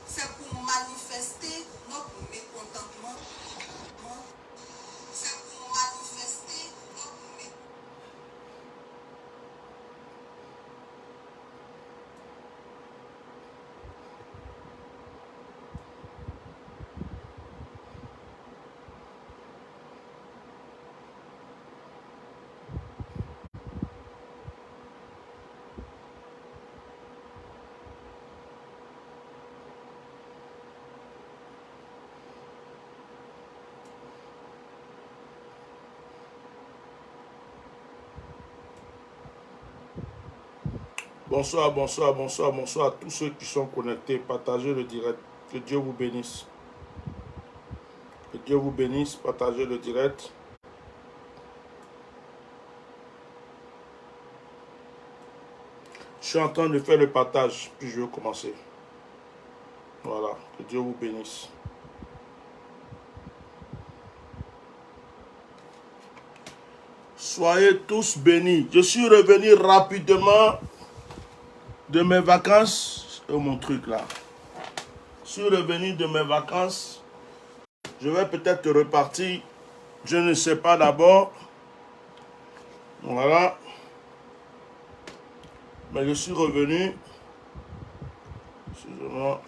c'est pour manifester notre mécontentement. C'est pour manifester notre mécontentement. Bonsoir, bonsoir, bonsoir, bonsoir à tous ceux qui sont connectés. Partagez le direct. Que Dieu vous bénisse. Que Dieu vous bénisse. Partagez le direct. Je suis en train de faire le partage, puis je vais commencer. Voilà. Que Dieu vous bénisse. Soyez tous bénis. Je suis revenu rapidement de mes vacances. Mon truc là. Je suis revenu de mes vacances. Je vais peut-être repartir. Je ne sais pas d'abord. Voilà. Mais je suis revenu. Excusez-moi.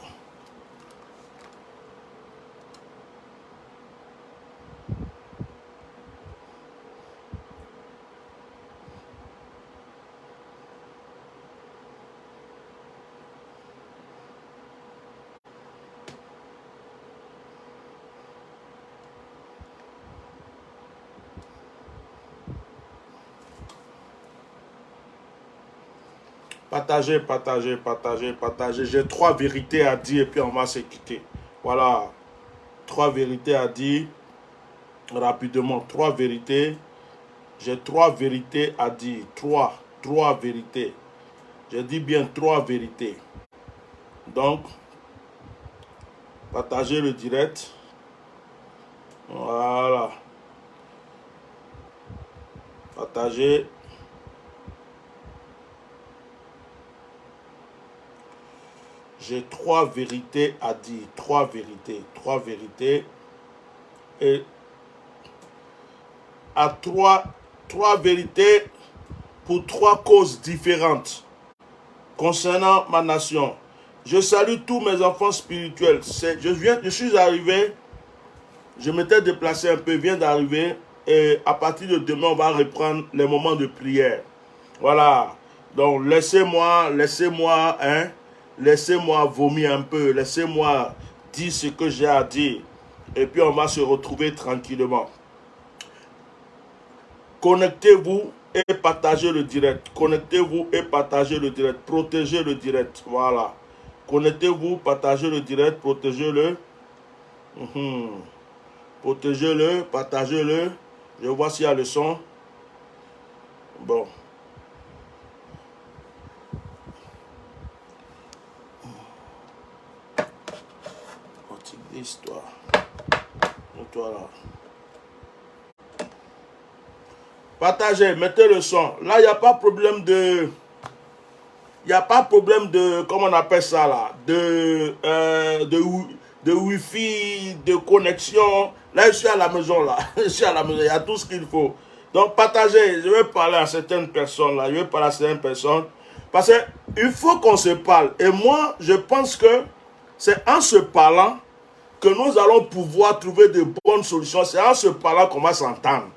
Partagez, partagez, partagez, partagez. J'ai 3 vérités à dire et puis on va se quitter. Voilà. 3 vérités à dire. Rapidement. 3 vérités. J'ai 3 vérités à dire. 3 vérités. Je dis bien 3 vérités. Donc, partagez le direct. Voilà. Partagez. J'ai 3 vérités à dire. 3 vérités. 3 vérités. Et à 3 vérités pour 3 causes différentes concernant ma nation. Je salue tous mes enfants spirituels. Je suis arrivé, je m'étais déplacé un peu, viens d'arriver, et à partir de demain, on va reprendre les moments de prière. Voilà. Donc, laissez-moi vomir un peu, laissez-moi dire ce que j'ai à dire, et puis on va se retrouver tranquillement. Connectez-vous et partagez le direct. Connectez-vous et partagez le direct. Protégez le direct. Voilà. Connectez-vous, partagez le direct, protégez-le. Protégez-le, partagez-le. Je vois s'il y a le son. Bon. Petite histoire. Toi là. Partagez, mettez le son. Là, il n'y a pas problème de... Il n'y a pas problème de... Comment on appelle ça là? De Wi-Fi, de connexion. Là, je suis à la maison là. Je suis à la maison. Il y a tout ce qu'il faut. Donc, partagez. Je vais parler à certaines personnes là. Je vais parler à certaines personnes. Parce qu'il faut qu'on se parle. Et moi, je pense que c'est en se parlant que nous allons pouvoir trouver de bonnes solutions. C'est en se parlant qu'on va s'entendre.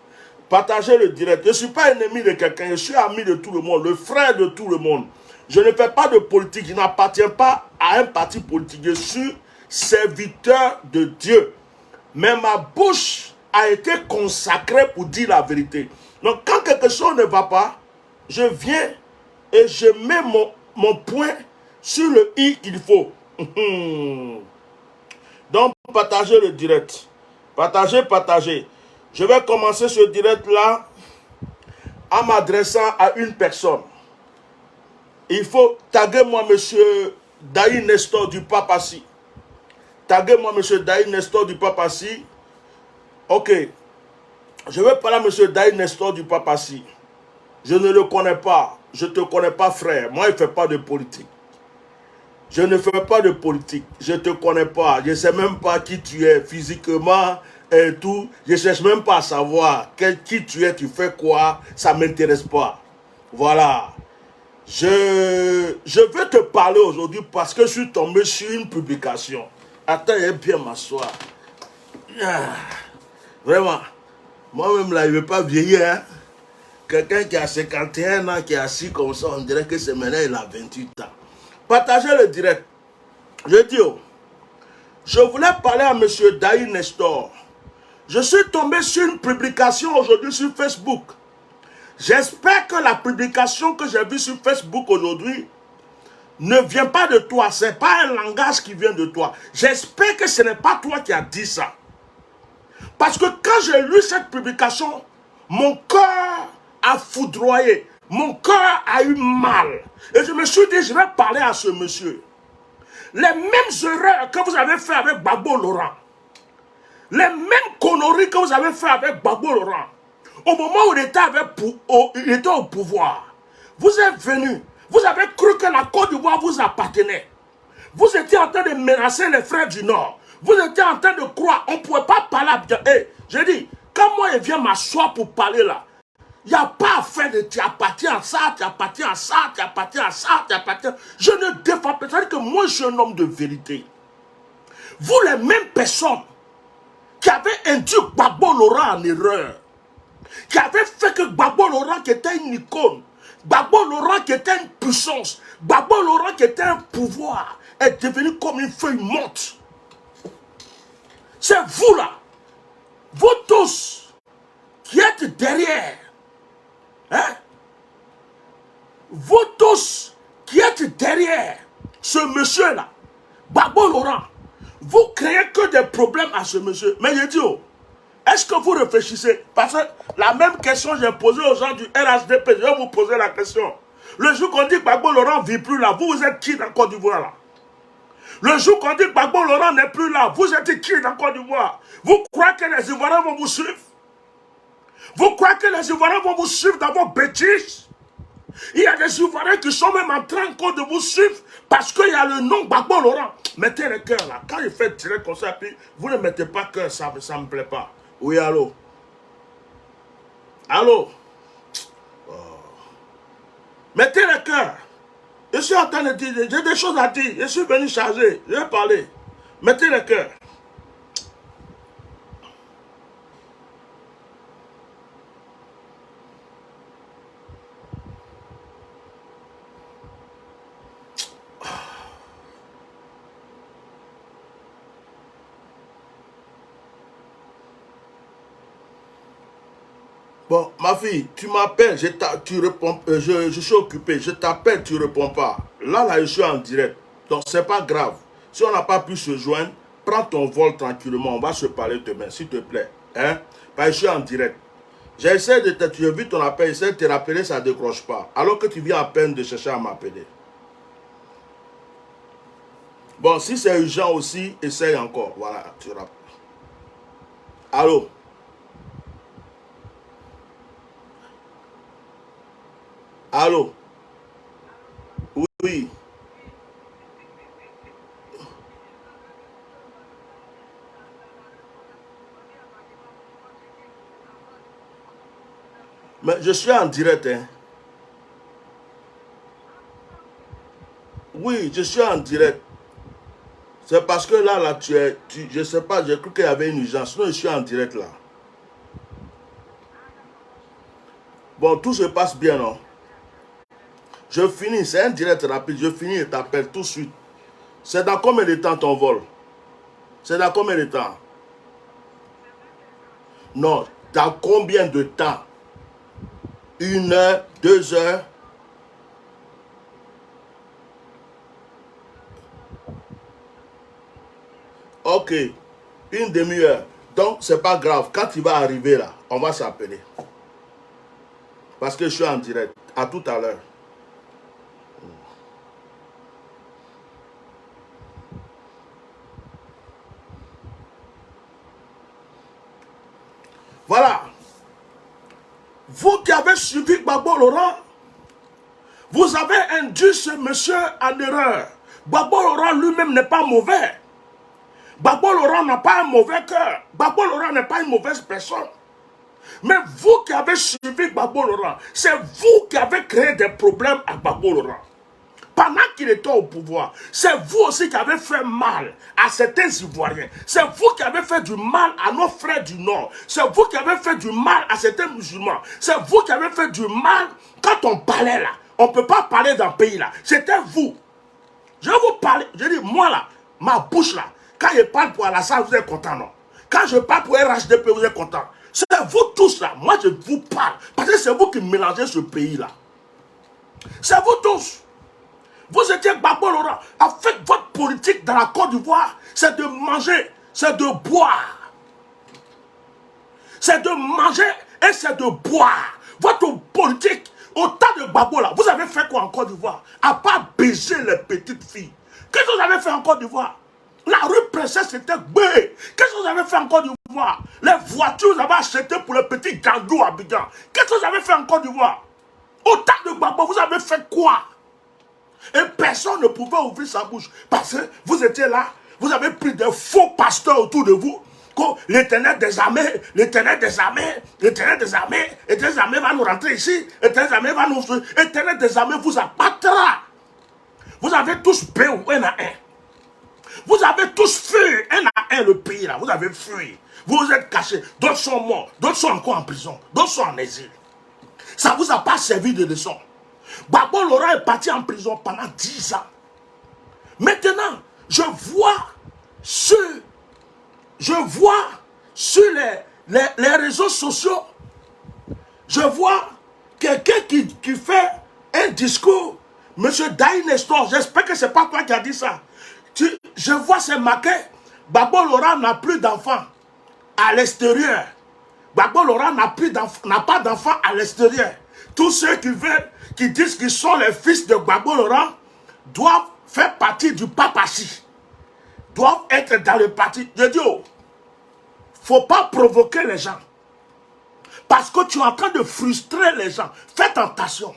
Partagez le direct. Je ne suis pas ennemi de quelqu'un, je suis ami de tout le monde, le frère de tout le monde. Je ne fais pas de politique, je n'appartiens pas à un parti politique. Je suis serviteur de Dieu. Mais ma bouche a été consacrée pour dire la vérité. Donc quand quelque chose ne va pas, je viens et je mets mon point sur le i qu'il faut. Donc partagez le direct. Partagez, partagez. Je vais commencer ce direct-là en m'adressant à une personne. Il faut taguer moi, monsieur Daï Nestor du Papassi. Taguer moi, monsieur Daï Nestor du Papassi. Ok. Je vais parler à monsieur Daï Nestor du Papassi. Je ne le connais pas. Je ne te connais pas, frère. Moi, il ne fait pas de politique. Je ne fais pas de politique. Je ne te connais pas. Je ne sais même pas qui tu es physiquement et tout. Je ne cherche même pas à savoir qui tu es, tu fais quoi. Ça ne m'intéresse pas. Voilà. Je veux te parler aujourd'hui parce que je suis tombé sur une publication. Attends, il bien m'asseoir. Vraiment. Moi-même, là, je ne veux pas vieillir. Hein? Quelqu'un qui a 51 ans, qui est assis comme ça, on dirait que c'est maintenant, il a 28 ans. Partagez le direct. Je dis, je voulais parler à M. Daï Nestor. Je suis tombé sur une publication aujourd'hui sur Facebook. J'espère que la publication que j'ai vue sur Facebook aujourd'hui ne vient pas de toi. Ce n'est pas un langage qui vient de toi. J'espère que ce n'est pas toi qui as dit ça. Parce que quand j'ai lu cette publication, mon cœur a foudroyé. Mon cœur a eu mal. Et je me suis dit, je vais parler à ce monsieur. Les mêmes erreurs que vous avez fait avec Gbagbo Laurent, les mêmes conneries que vous avez fait avec Gbagbo Laurent, au moment où il était au pouvoir, vous êtes venus, vous avez cru que la Côte d'Ivoire vous appartenait. Vous étiez en train de menacer les frères du Nord. Vous étiez en train de croire, on ne pouvait pas parler à bien. Hey, j'ai dit, quand moi je viens m'asseoir pour parler là, il n'y a pas à faire de tu appartiens à ça, tu appartiens à ça, tu appartiens à ça, tu appartiens. Je ne défends pas. C'est-à-dire que moi, je suis un homme de vérité. Vous, les mêmes personnes qui avaient induit Gbagbo Laurent en erreur, qui avaient fait que Gbagbo Laurent, qui était une icône, Gbagbo Laurent, qui était une puissance, Gbagbo Laurent, qui était un pouvoir, est devenu comme une feuille morte. C'est vous là, vous tous, qui êtes derrière. Hein? Vous tous qui êtes derrière ce monsieur-là, Gbagbo Laurent, vous créez que des problèmes à ce monsieur. Mais je dis, est-ce que vous réfléchissez? Parce que la même question que j'ai posée aux gens du RHDP, je vais vous poser la question. Le jour qu'on dit que Gbagbo Laurent ne vit plus là, vous êtes qui dans Côte d'Ivoire là? Le jour qu'on dit que Gbagbo Laurent n'est plus là, vous êtes qui dans Côte d'Ivoire? Vous croyez que les Ivoiriens vont vous suivre? Vous croyez que les Ivoiriens vont vous suivre dans vos bêtises? Il y a des Ivoiriens qui sont même en train encore de vous suivre parce qu'il y a le nom Gbagbo Laurent. Mettez le cœur là. Quand il fait tirer comme ça, puis vous ne mettez pas cœur, ça ne me plaît pas. Oui, allô? Allô? Oh. Mettez le cœur. Je suis en train de dire, j'ai des choses à dire. Je suis venu charger, je vais parler. Mettez le cœur. Bon, ma fille, tu m'appelles, tu réponds, je suis occupé, je t'appelle, tu ne réponds pas. Là, je suis en direct. Donc, c'est pas grave. Si on n'a pas pu se joindre, prends ton vol tranquillement, on va se parler demain, s'il te plaît. Hein? Parce que je suis en direct. J'essaie de te... Tu as vu ton appel, j'essaie de te rappeler, ça ne décroche pas. Alors que tu viens à peine de chercher à m'appeler. Bon, si c'est urgent aussi, essaye encore. Voilà, tu rappelles. Allô? Allô? Oui, oui. Mais je suis en direct, hein. Oui, je suis en direct. C'est parce que là, je sais pas, j'ai cru qu'il y avait une urgence. Sinon, je suis en direct là. Bon, tout se passe bien, non? Je finis, c'est un direct rapide. Je finis et t'appelle tout de suite. C'est dans combien de temps ton vol? C'est dans combien de temps? Non, dans combien de temps? 1 heure, 2 heures? Ok, une demi-heure. Donc, c'est pas grave. Quand il va arriver là, on va s'appeler. Parce que je suis en direct. À tout à l'heure. Voilà. Vous qui avez suivi Gbagbo Laurent, vous avez induit ce monsieur en erreur. Gbagbo Laurent lui-même n'est pas mauvais. Gbagbo Laurent n'a pas un mauvais cœur. Gbagbo Laurent n'est pas une mauvaise personne. Mais vous qui avez suivi Gbagbo Laurent, c'est vous qui avez créé des problèmes à Gbagbo Laurent. Pendant qu'il était au pouvoir, c'est vous aussi qui avez fait mal à certains Ivoiriens. C'est vous qui avez fait du mal à nos frères du Nord. C'est vous qui avez fait du mal à certains musulmans. C'est vous qui avez fait du mal quand on parlait là. On ne peut pas parler d'un pays là. C'était vous. Je vais vous parler. Je dis, moi là, ma bouche là, quand je parle pour Alassane, vous êtes content, non? Quand je parle pour RHDP, vous êtes content. C'est vous tous là. Moi, je vous parle. Parce que c'est vous qui mélangez ce pays là. C'est vous tous. Vous étiez Gbagbo Laurent. En fait, votre politique dans la Côte d'Ivoire, c'est de manger, c'est de boire. C'est de manger et c'est de boire. Votre politique, au temps de Gbagbo là, vous avez fait quoi en Côte d'Ivoire? À part baiser les petites filles. Qu'est-ce que vous avez fait en Côte d'Ivoire? La rue Princesse était bé. Qu'est-ce que vous avez fait en Côte d'Ivoire? Les voitures, vous avez acheté pour les petits gangos à Abidjan. Qu'est-ce que vous avez fait en Côte d'Ivoire? Au temps de Gbagbo, vous avez fait quoi? Et personne ne pouvait ouvrir sa bouche. Parce que vous étiez là, vous avez pris des faux pasteurs autour de vous. L'Éternel des armées, l'Éternel des armées, l'Éternel des armées, l'Éternel des armées va nous rentrer ici, l'Éternel des armées va nous... L'Éternel des armées vous abattra. Vous avez tous béou un à un. Vous avez tous fui un à un le pays là. Vous avez fui. Vous vous êtes cachés. D'autres sont morts. D'autres sont encore en prison. D'autres sont en exil. Ça ne vous a pas servi de leçon. Gbagbo Laurent est parti en prison pendant 10 ans. Maintenant, je vois sur les réseaux sociaux, je vois quelqu'un qui fait un discours. Monsieur Daï Nestor, j'espère que ce n'est pas toi qui as dit ça. Je vois c'est marqué, Gbagbo Laurent n'a plus d'enfants à l'extérieur. Gbagbo Laurent n'a pas d'enfants à l'extérieur. Tous ceux qui disent qu'ils sont les fils de Gbagbo Laurent doivent faire partie du papacy. Doivent être dans le parti. Je dis, oh, faut pas provoquer les gens. Parce que tu es en train de frustrer les gens. Faites attention.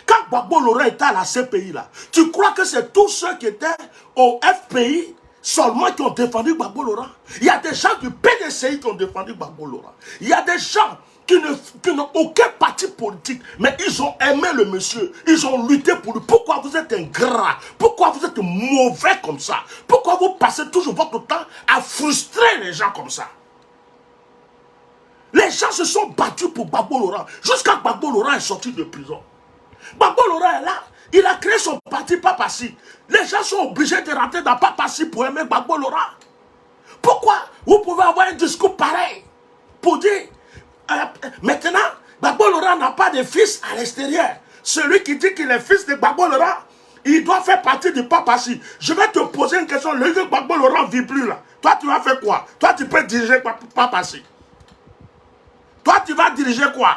Quand Gbagbo Laurent était à la CPI, là, tu crois que c'est tous ceux qui étaient au FPI seulement qui ont défendu Gbagbo Laurent? Il y a des gens du PDCI qui ont défendu Gbagbo Laurent. Il y a des gens qui n'ont aucun parti politique, mais ils ont aimé le monsieur, ils ont lutté pour lui. Pourquoi vous êtes ingrat? Pourquoi vous êtes mauvais comme ça? Pourquoi vous passez toujours votre temps à frustrer les gens comme ça? Les gens se sont battus pour Gbagbo Laurent, jusqu'à Gbagbo Laurent est sorti de prison. Gbagbo Laurent est là, il a créé son parti Papacy. Les gens sont obligés de rentrer dans Papacy pour aimer Gbagbo Laurent. Pourquoi vous pouvez avoir un discours pareil pour dire maintenant, Gbagbo Laurent n'a pas de fils à l'extérieur. Celui qui dit qu'il est fils de Gbagbo Laurent, il doit faire partie du Papacy. Je vais te poser une question. Le Gbagbo Laurent ne vit plus là. Toi, tu vas faire quoi? Toi, tu peux diriger Papacy. Toi, tu vas diriger quoi?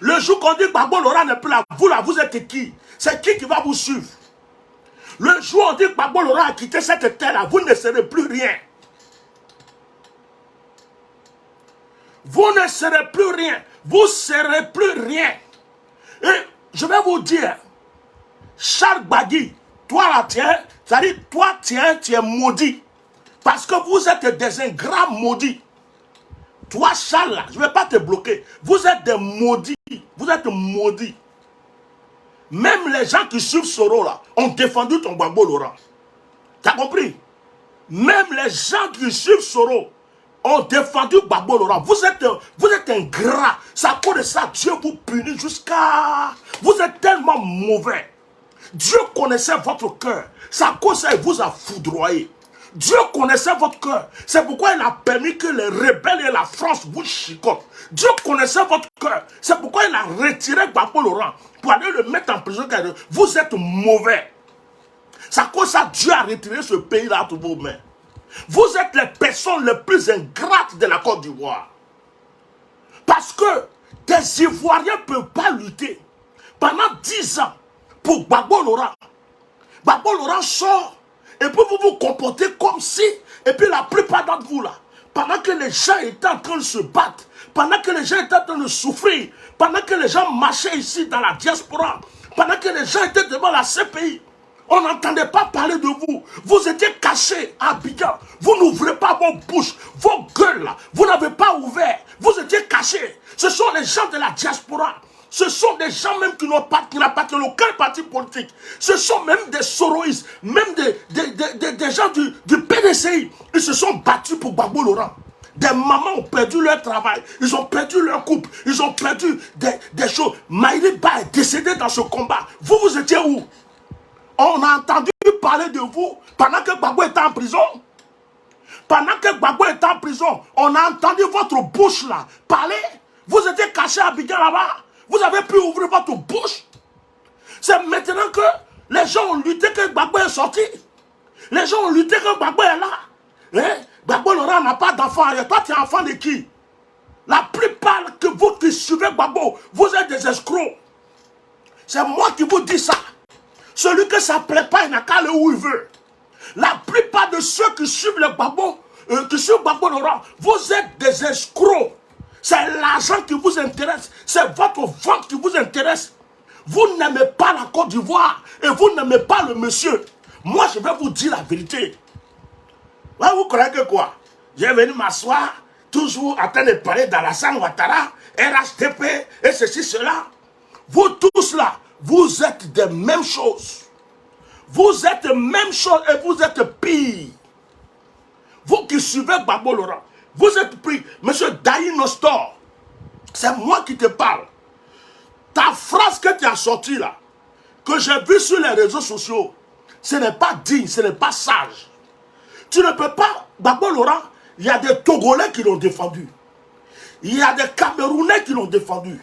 Le jour qu'on dit Gbagbo Laurent n'est plus là, vous êtes qui? C'est qui va vous suivre? Le jour où on dit Gbagbo Laurent a quitté cette terre-là, vous ne serez plus rien. Vous ne serez plus rien. Vous serez plus rien. Et je vais vous dire, Charles Gbagi, toi là, c'est-à-dire, toi, tu es maudit. Parce que vous êtes des ingrats maudits. Toi, Charles, là, je ne vais pas te bloquer. Vous êtes des maudits. Vous êtes maudits. Même les gens qui suivent Soro, là, ont défendu ton Gbagbo Laurent. Tu as compris? Même les gens qui suivent Soro ont défendu Gbagbo Laurent. Vous êtes ingrat. C'est à cause de ça, Dieu vous punit jusqu'à... Vous êtes tellement mauvais. Dieu connaissait votre cœur. C'est à cause de ça qu'il vous a foudroyé. Dieu connaissait votre cœur. C'est pourquoi il a permis que les rebelles et la France vous chicotent. Dieu connaissait votre cœur. C'est pourquoi il a retiré Gbagbo Laurent pour aller le mettre en prison. Vous êtes mauvais. C'est à cause de ça que Dieu a retiré ce pays-là de vos mains. Vous êtes les personnes les plus ingrates de la Côte d'Ivoire. Parce que des Ivoiriens ne peuvent pas lutter pendant 10 ans pour Gbagbo Laurent. Gbagbo Laurent sort et puis vous vous comportez comme si, et puis la plupart d'entre vous là, pendant que les gens étaient en train de se battre, pendant que les gens étaient en train de souffrir, pendant que les gens marchaient ici dans la diaspora, pendant que les gens étaient devant la CPI, On n'entendait pas parler de vous. Vous étiez cachés à Abidjan. Vous n'ouvrez pas vos bouches, vos gueules là. Vous n'avez pas ouvert. Vous étiez cachés. Ce sont les gens de la diaspora. Ce sont des gens même qui n'appartiennent à aucun parti politique. Ce sont même des soroïstes, même des gens du PDCI. Ils se sont battus pour Gbagbo Laurent. Des mamans ont perdu leur travail. Ils ont perdu leur couple. Ils ont perdu des choses. Maïliba est décédé dans ce combat. Vous, vous étiez où? On a entendu parler de vous pendant que Gbagbo était en prison. Pendant que Gbagbo était en prison, on a entendu votre bouche là parler. Vous étiez caché à Abidjan là-bas. Vous avez pu ouvrir votre bouche. C'est maintenant que les gens ont lutté que Gbagbo est sorti. Les gens ont lutté que Gbagbo est là. Hein? Gbagbo Laurent n'a pas d'enfant. Et toi, tu es enfant de qui? La plupart que vous qui suivez Gbagbo, vous êtes des escrocs. C'est moi qui vous dis ça. Celui que ça ne plaît pas, il n'a qu'à aller où il veut. La plupart de ceux qui suivent le Gbagbo, qui suivent Gbagbo Laurent, vous êtes des escrocs. C'est l'argent qui vous intéresse. C'est votre ventre qui vous intéresse. Vous n'aimez pas la Côte d'Ivoire et vous n'aimez pas le monsieur. Moi, je vais vous dire la vérité. Ouais, vous croyez que quoi? J'ai venu m'asseoir, toujours en train de parler d'Alassane Ouattara, RHDP et ceci, cela. Vous tous là, vous êtes des mêmes choses. Vous êtes les mêmes choses et vous êtes pire. Vous qui suivez Gbagbo Laurent, vous êtes pris. Monsieur Daï Nostor, c'est moi qui te parle. Ta phrase que tu as sortie là, que j'ai vue sur les réseaux sociaux, ce n'est pas digne, ce n'est pas sage. Tu ne peux pas, Gbagbo Laurent, il y a des Togolais qui l'ont défendu. Il y a des Camerounais qui l'ont défendu.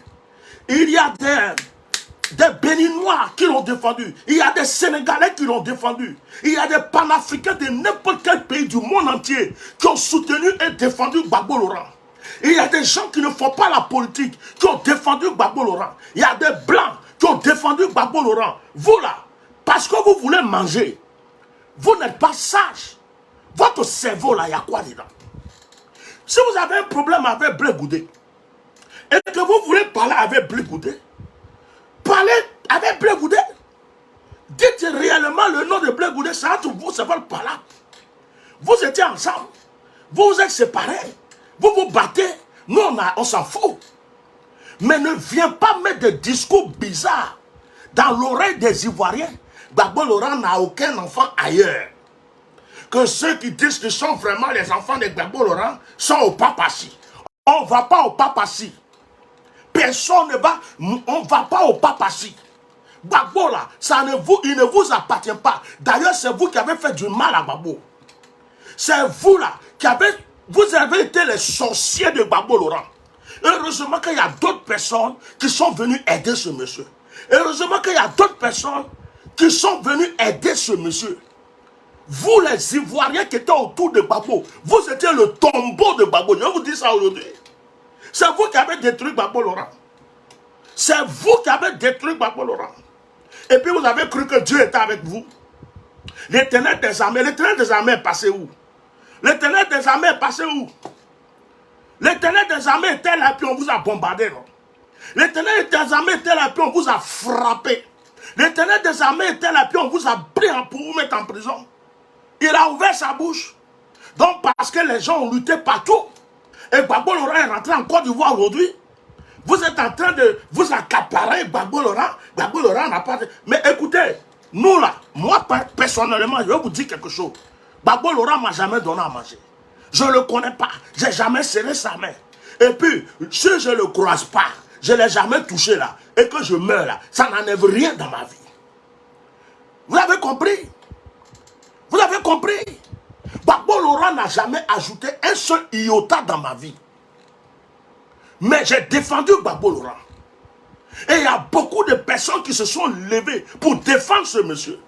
Il y a des Béninois qui l'ont défendu. Il y a des Sénégalais qui l'ont défendu. Il y a des Panafricains de n'importe quel pays du monde entier qui ont soutenu et défendu Gbagbo Laurent. Il y a des gens qui ne font pas la politique, qui ont défendu Gbagbo Laurent. Il y a des Blancs qui ont défendu Gbagbo Laurent. Vous là, parce que vous voulez manger, vous n'êtes pas sage. Votre cerveau là, il y a quoi dedans? Si vous avez un problème avec Blé Goudé, et que vous voulez parler avec Blé Goudé, parlez avec Blé Goudé. Dites réellement le nom de Blé Goudé, c'est entre vous, c'est votre parole. Vous étiez ensemble, vous vous êtes séparés, vous vous battez, nous on s'en fout. Mais ne viens pas mettre des discours bizarres dans l'oreille des Ivoiriens. Gbagbo Laurent n'a aucun enfant ailleurs. Que ceux qui disent qu'ils sont vraiment les enfants de Gbagbo Laurent sont au Papassi. On ne va pas au Papassi. Personne ne va, on ne va pas au Papassi. Gbagbo là, il ne vous appartient pas. D'ailleurs, c'est vous qui avez fait du mal à Gbagbo. C'est vous là, vous avez été les sorciers de Gbagbo Laurent. Heureusement qu'il y a d'autres personnes qui sont venues aider ce monsieur. Heureusement qu'il y a d'autres personnes qui sont venues aider ce monsieur. Vous les Ivoiriens qui étaient autour de Gbagbo, vous étiez le tombeau de Gbagbo. Je vous dis ça aujourd'hui. C'est vous qui avez détruit Gbagbo Laurent. C'est vous qui avez détruit Gbagbo Laurent. Et puis vous avez cru que Dieu était avec vous. L'Éternel des armées est passé où? L'Éternel des armées est passé où? L'Éternel des armées était là et puis on vous a bombardé. L'Éternel des armées était là et puis on vous a frappé. L'Éternel des armées était là et puis on vous a pris pour vous mettre en prison. Il a ouvert sa bouche. Donc parce que les gens ont lutté partout. Et Gbagbo Laurent est rentré en Côte d'Ivoire aujourd'hui. Vous êtes en train de vous accaparer Gbagbo Laurent. Gbagbo Laurent n'a pas... Mais écoutez, nous là, moi personnellement, je vais vous dire quelque chose. Gbagbo Laurent ne m'a jamais donné à manger. Je ne le connais pas. Je n'ai jamais serré sa main. Et puis, si je ne le croise pas, je ne l'ai jamais touché là, et que je meurs là, ça n'enlève rien dans ma vie. Vous avez compris? Vous avez compris? Gbagbo Laurent n'a jamais ajouté un seul iota dans ma vie. Mais j'ai défendu Gbagbo Laurent. Et il y a beaucoup de personnes qui se sont levées pour défendre ce monsieur.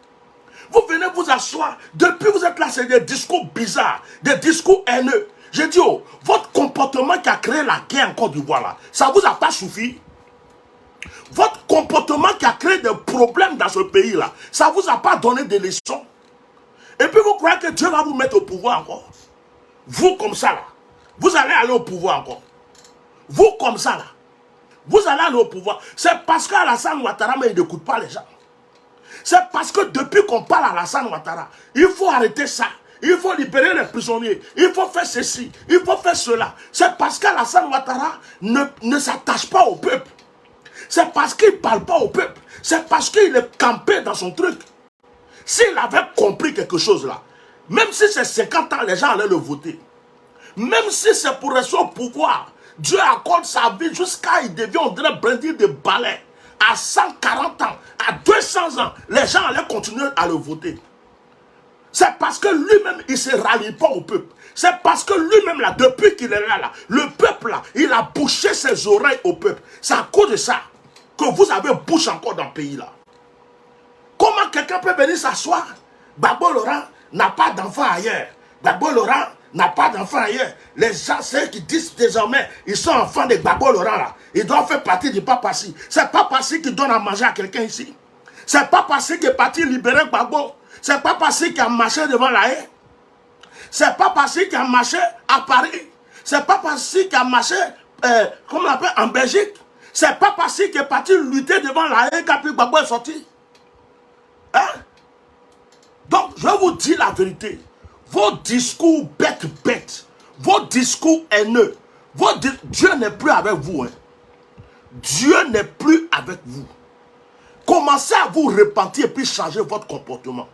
Vous venez vous asseoir. Depuis vous êtes là, c'est des discours bizarres, des discours haineux. J'ai dit, oh, votre comportement qui a créé la guerre en Côte d'Ivoire là, ça ne vous a pas suffi? Votre comportement qui a créé des problèmes dans ce pays là, ça ne vous a pas donné des leçons? Et puis vous croyez que Dieu va vous mettre au pouvoir encore? Vous comme ça là, vous allez aller au pouvoir encore. Vous comme ça là, vous allez aller au pouvoir. C'est parce qu'Alassane Ouattara, mais il n'écoute pas les gens. C'est parce que depuis qu'on parle à Alassane Ouattara, il faut arrêter ça. Il faut libérer les prisonniers. Il faut faire ceci. Il faut faire cela. C'est parce qu'Alassane Ouattara ne s'attache pas au peuple. C'est parce qu'il ne parle pas au peuple. C'est parce qu'il est campé dans son truc. S'il avait compris quelque chose là, même si c'est 50 ans, les gens allaient le voter. Même si c'est pour rester au pouvoir, Dieu accorde sa vie jusqu'à il devient, on dirait, brandir des balais. À 140 ans, à 200 ans, les gens allaient continuer à le voter. C'est parce que lui-même, il ne se rallie pas au peuple. C'est parce que lui-même, là, depuis qu'il est là, le peuple, là, il a bouché ses oreilles au peuple. C'est à cause de ça que vous avez bouché encore dans le pays, là. Comment quelqu'un peut venir s'asseoir? Gbagbo Laurent n'a pas d'enfant ailleurs. Gbagbo Laurent n'a pas d'enfant ailleurs. Les gens, ceux qui disent désormais, ils sont enfants de Gbagbo Laurent, là. Ils doivent faire partie du Papassi. C'est Papassi qui donne à manger à quelqu'un ici. C'est Papassi qui est parti libérer Gbagbo. C'est Papassi qui a marché devant la haie. C'est Papassi qui a marché à Paris. C'est Papassi qui a marché, comment on l'appelle, en Belgique. C'est Papassi qui est parti lutter devant la haie quand Gbagbo est sorti. Hein? Donc, je vous dis la vérité. Vos discours bêtes, vos discours haineux, Dieu n'est plus avec vous. Hein. Dieu n'est plus avec vous. Commencez à vous repentir et puis changer votre comportement.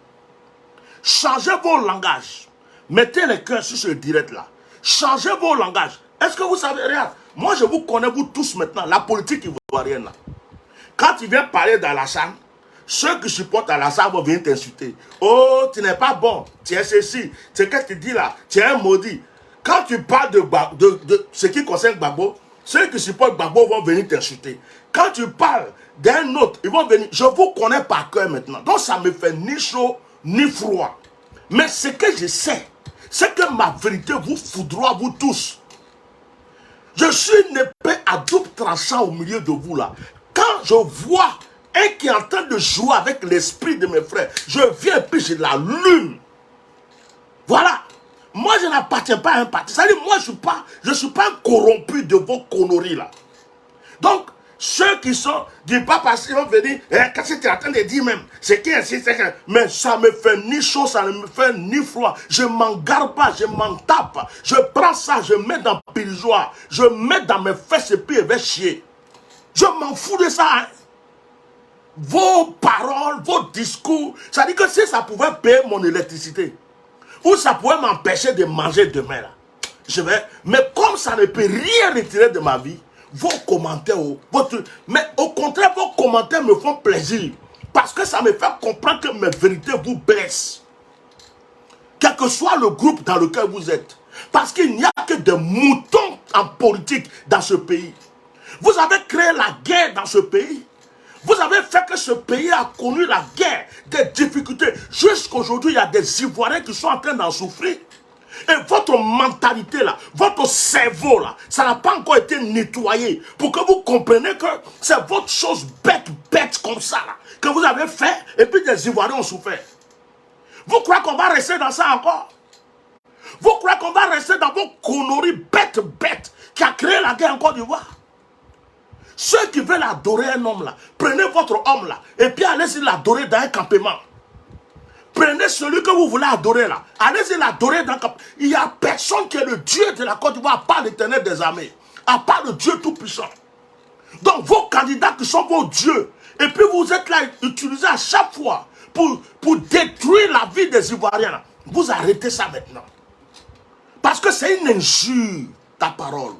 Changez vos langages. Mettez les cœurs sur ce direct là. Changez vos langages. Est-ce que vous savez, regarde, moi je vous connais vous tous maintenant, la politique ivoirienne là. Quand il vient parler d'Alassane, ceux qui supportent Alassane vont venir t'insulter. Oh, tu n'es pas bon, tu es ceci, c'est ce que tu dis là, tu es un maudit. Quand tu parles de ce qui concerne Gbagbo, ceux qui supportent Gbagbo vont venir t'insulter. Quand tu parles d'un autre, ils vont venir. Je vous connais par cœur maintenant. Donc ça me fait ni chaud ni froid. Mais ce que je sais, c'est que ma vérité vous foudroie vous tous. Je suis une épée à double tranchant au milieu de vous là. Quand je vois un qui est en train de jouer avec l'esprit de mes frères, je viens et puis je l'allume. Voilà. Moi, je n'appartiens pas à un parti. C'est-à-dire, moi, je suis pas corrompu de vos conneries là. Donc, ceux qui sont du Papassi vont venir, qu'est-ce que tu es en train de dire même? C'est qui ainsi, c'est que... Mais ça me fait ni chaud, ça ne me fait ni froid. Je m'en garde pas, je m'en tape. Je prends ça, je mets dans le pilisoire. Je mets dans mes fesses et puis je vais chier. Je m'en fous de ça. Hein. Vos paroles, vos discours, ça dit que si ça pouvait payer mon électricité, ou ça pouvait m'empêcher de manger demain, là, je vais... Mais comme ça ne peut rien retirer de ma vie, vos commentaires, mais au contraire, vos commentaires me font plaisir. Parce que ça me fait comprendre que mes vérités vous blessent. Quel que soit le groupe dans lequel vous êtes. Parce qu'il n'y a que des moutons en politique dans ce pays. Vous avez créé la guerre dans ce pays. Vous avez fait que ce pays a connu la guerre, des difficultés. Jusqu'aujourd'hui, il y a des Ivoiriens qui sont en train d'en souffrir. Et votre mentalité là, votre cerveau là, ça n'a pas encore été nettoyé pour que vous compreniez que c'est votre chose bête comme ça là, que vous avez fait et puis des Ivoiriens ont souffert. Vous croyez qu'on va rester dans ça encore? Vous croyez qu'on va rester dans vos conneries bêtes qui a créé la guerre en Côte d'Ivoire? Ceux qui veulent adorer un homme là, prenez votre homme là et puis allez-y l'adorer dans un campement. Prenez celui que vous voulez adorer là. Allez-y l'adorer dans le campement. Il n'y a personne qui est le Dieu de la Côte d'Ivoire à part l'Éternel des armées. À part le Dieu tout-puissant. Donc vos candidats qui sont vos dieux. Et puis vous êtes là utilisés à chaque fois pour détruire la vie des Ivoiriens là. Vous arrêtez ça maintenant. Parce que c'est une injure, ta parole.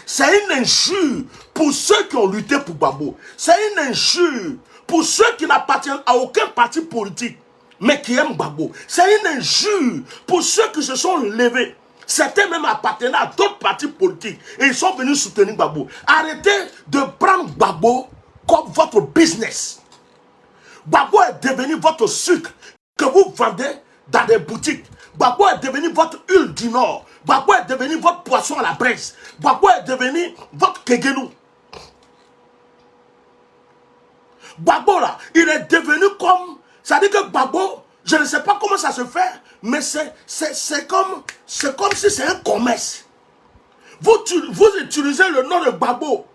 C'est une injure pour ceux qui ont lutté pour Gbagbo. C'est une injure pour ceux qui n'appartiennent à aucun parti politique, mais qui aiment Gbagbo. C'est une injure pour ceux qui se sont levés. Certains même appartenaient à d'autres partis politiques et ils sont venus soutenir Gbagbo. Arrêtez de prendre Gbagbo comme votre business. Gbagbo est devenu votre sucre que vous vendez dans des boutiques. Gbagbo est devenu votre huile du Nord. Gbagbo est devenu votre poisson à la braise. Gbagbo est devenu votre kegenou. Gbagbo là, il est devenu comme... Ça dit que Gbagbo, je ne sais pas comment ça se fait, mais c'est comme si c'est un commerce. Vous utilisez le nom de Gbagbo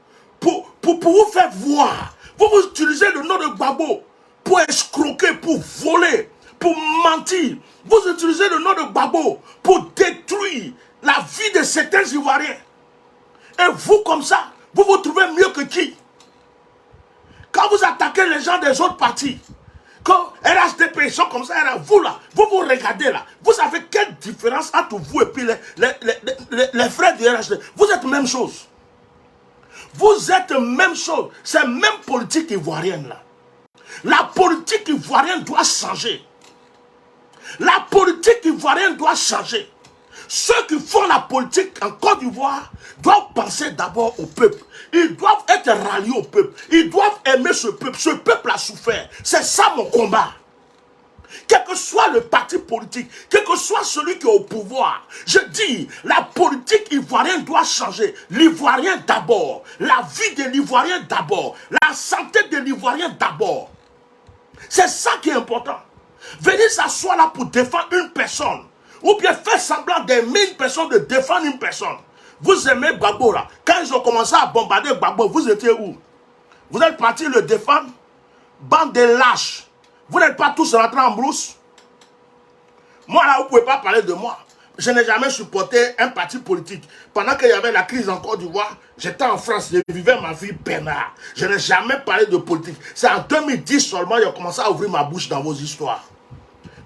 pour vous faire voir. Vous utilisez le nom de Gbagbo pour escroquer, pour voler, pour mentir. Vous utilisez le nom de Gbagbo pour détruire la vie de certains Ivoiriens. Et vous, comme ça, vous vous trouvez mieux que qui? Quand vous attaquez les gens des autres partis, quand RHDP sont comme ça, vous là, vous vous regardez là, vous savez quelle différence entre vous et puis les frères du RHDP? Vous êtes même chose. Vous êtes même chose. C'est même politique ivoirienne là. La politique ivoirienne doit changer. La politique ivoirienne doit changer. Ceux qui font la politique en Côte d'Ivoire doivent penser d'abord au peuple. Ils doivent être ralliés au peuple. Ils doivent aimer ce peuple. Ce peuple a souffert. C'est ça mon combat. Quel que soit le parti politique, quel que soit celui qui est au pouvoir, je dis, la politique ivoirienne doit changer. L'Ivoirien d'abord. La vie de l'Ivoirien d'abord. La santé de l'Ivoirien d'abord. C'est ça qui est important. Venir s'asseoir là pour défendre une personne. Ou bien faire semblant d'aimer une personne, de défendre une personne. Vous aimez Gbagbo là. Quand ils ont commencé à bombarder Gbagbo, vous étiez où? Vous êtes partis le défendre? Bande de lâches. Vous n'êtes pas tous rentrés en brousse? Moi là, vous ne pouvez pas parler de moi. Je n'ai jamais supporté un parti politique. Pendant qu'il y avait la crise en Côte d'Ivoire, j'étais en France, je vivais ma vie peinard. Je n'ai jamais parlé de politique. C'est en 2010 seulement que j'ai commencé à ouvrir ma bouche dans vos histoires.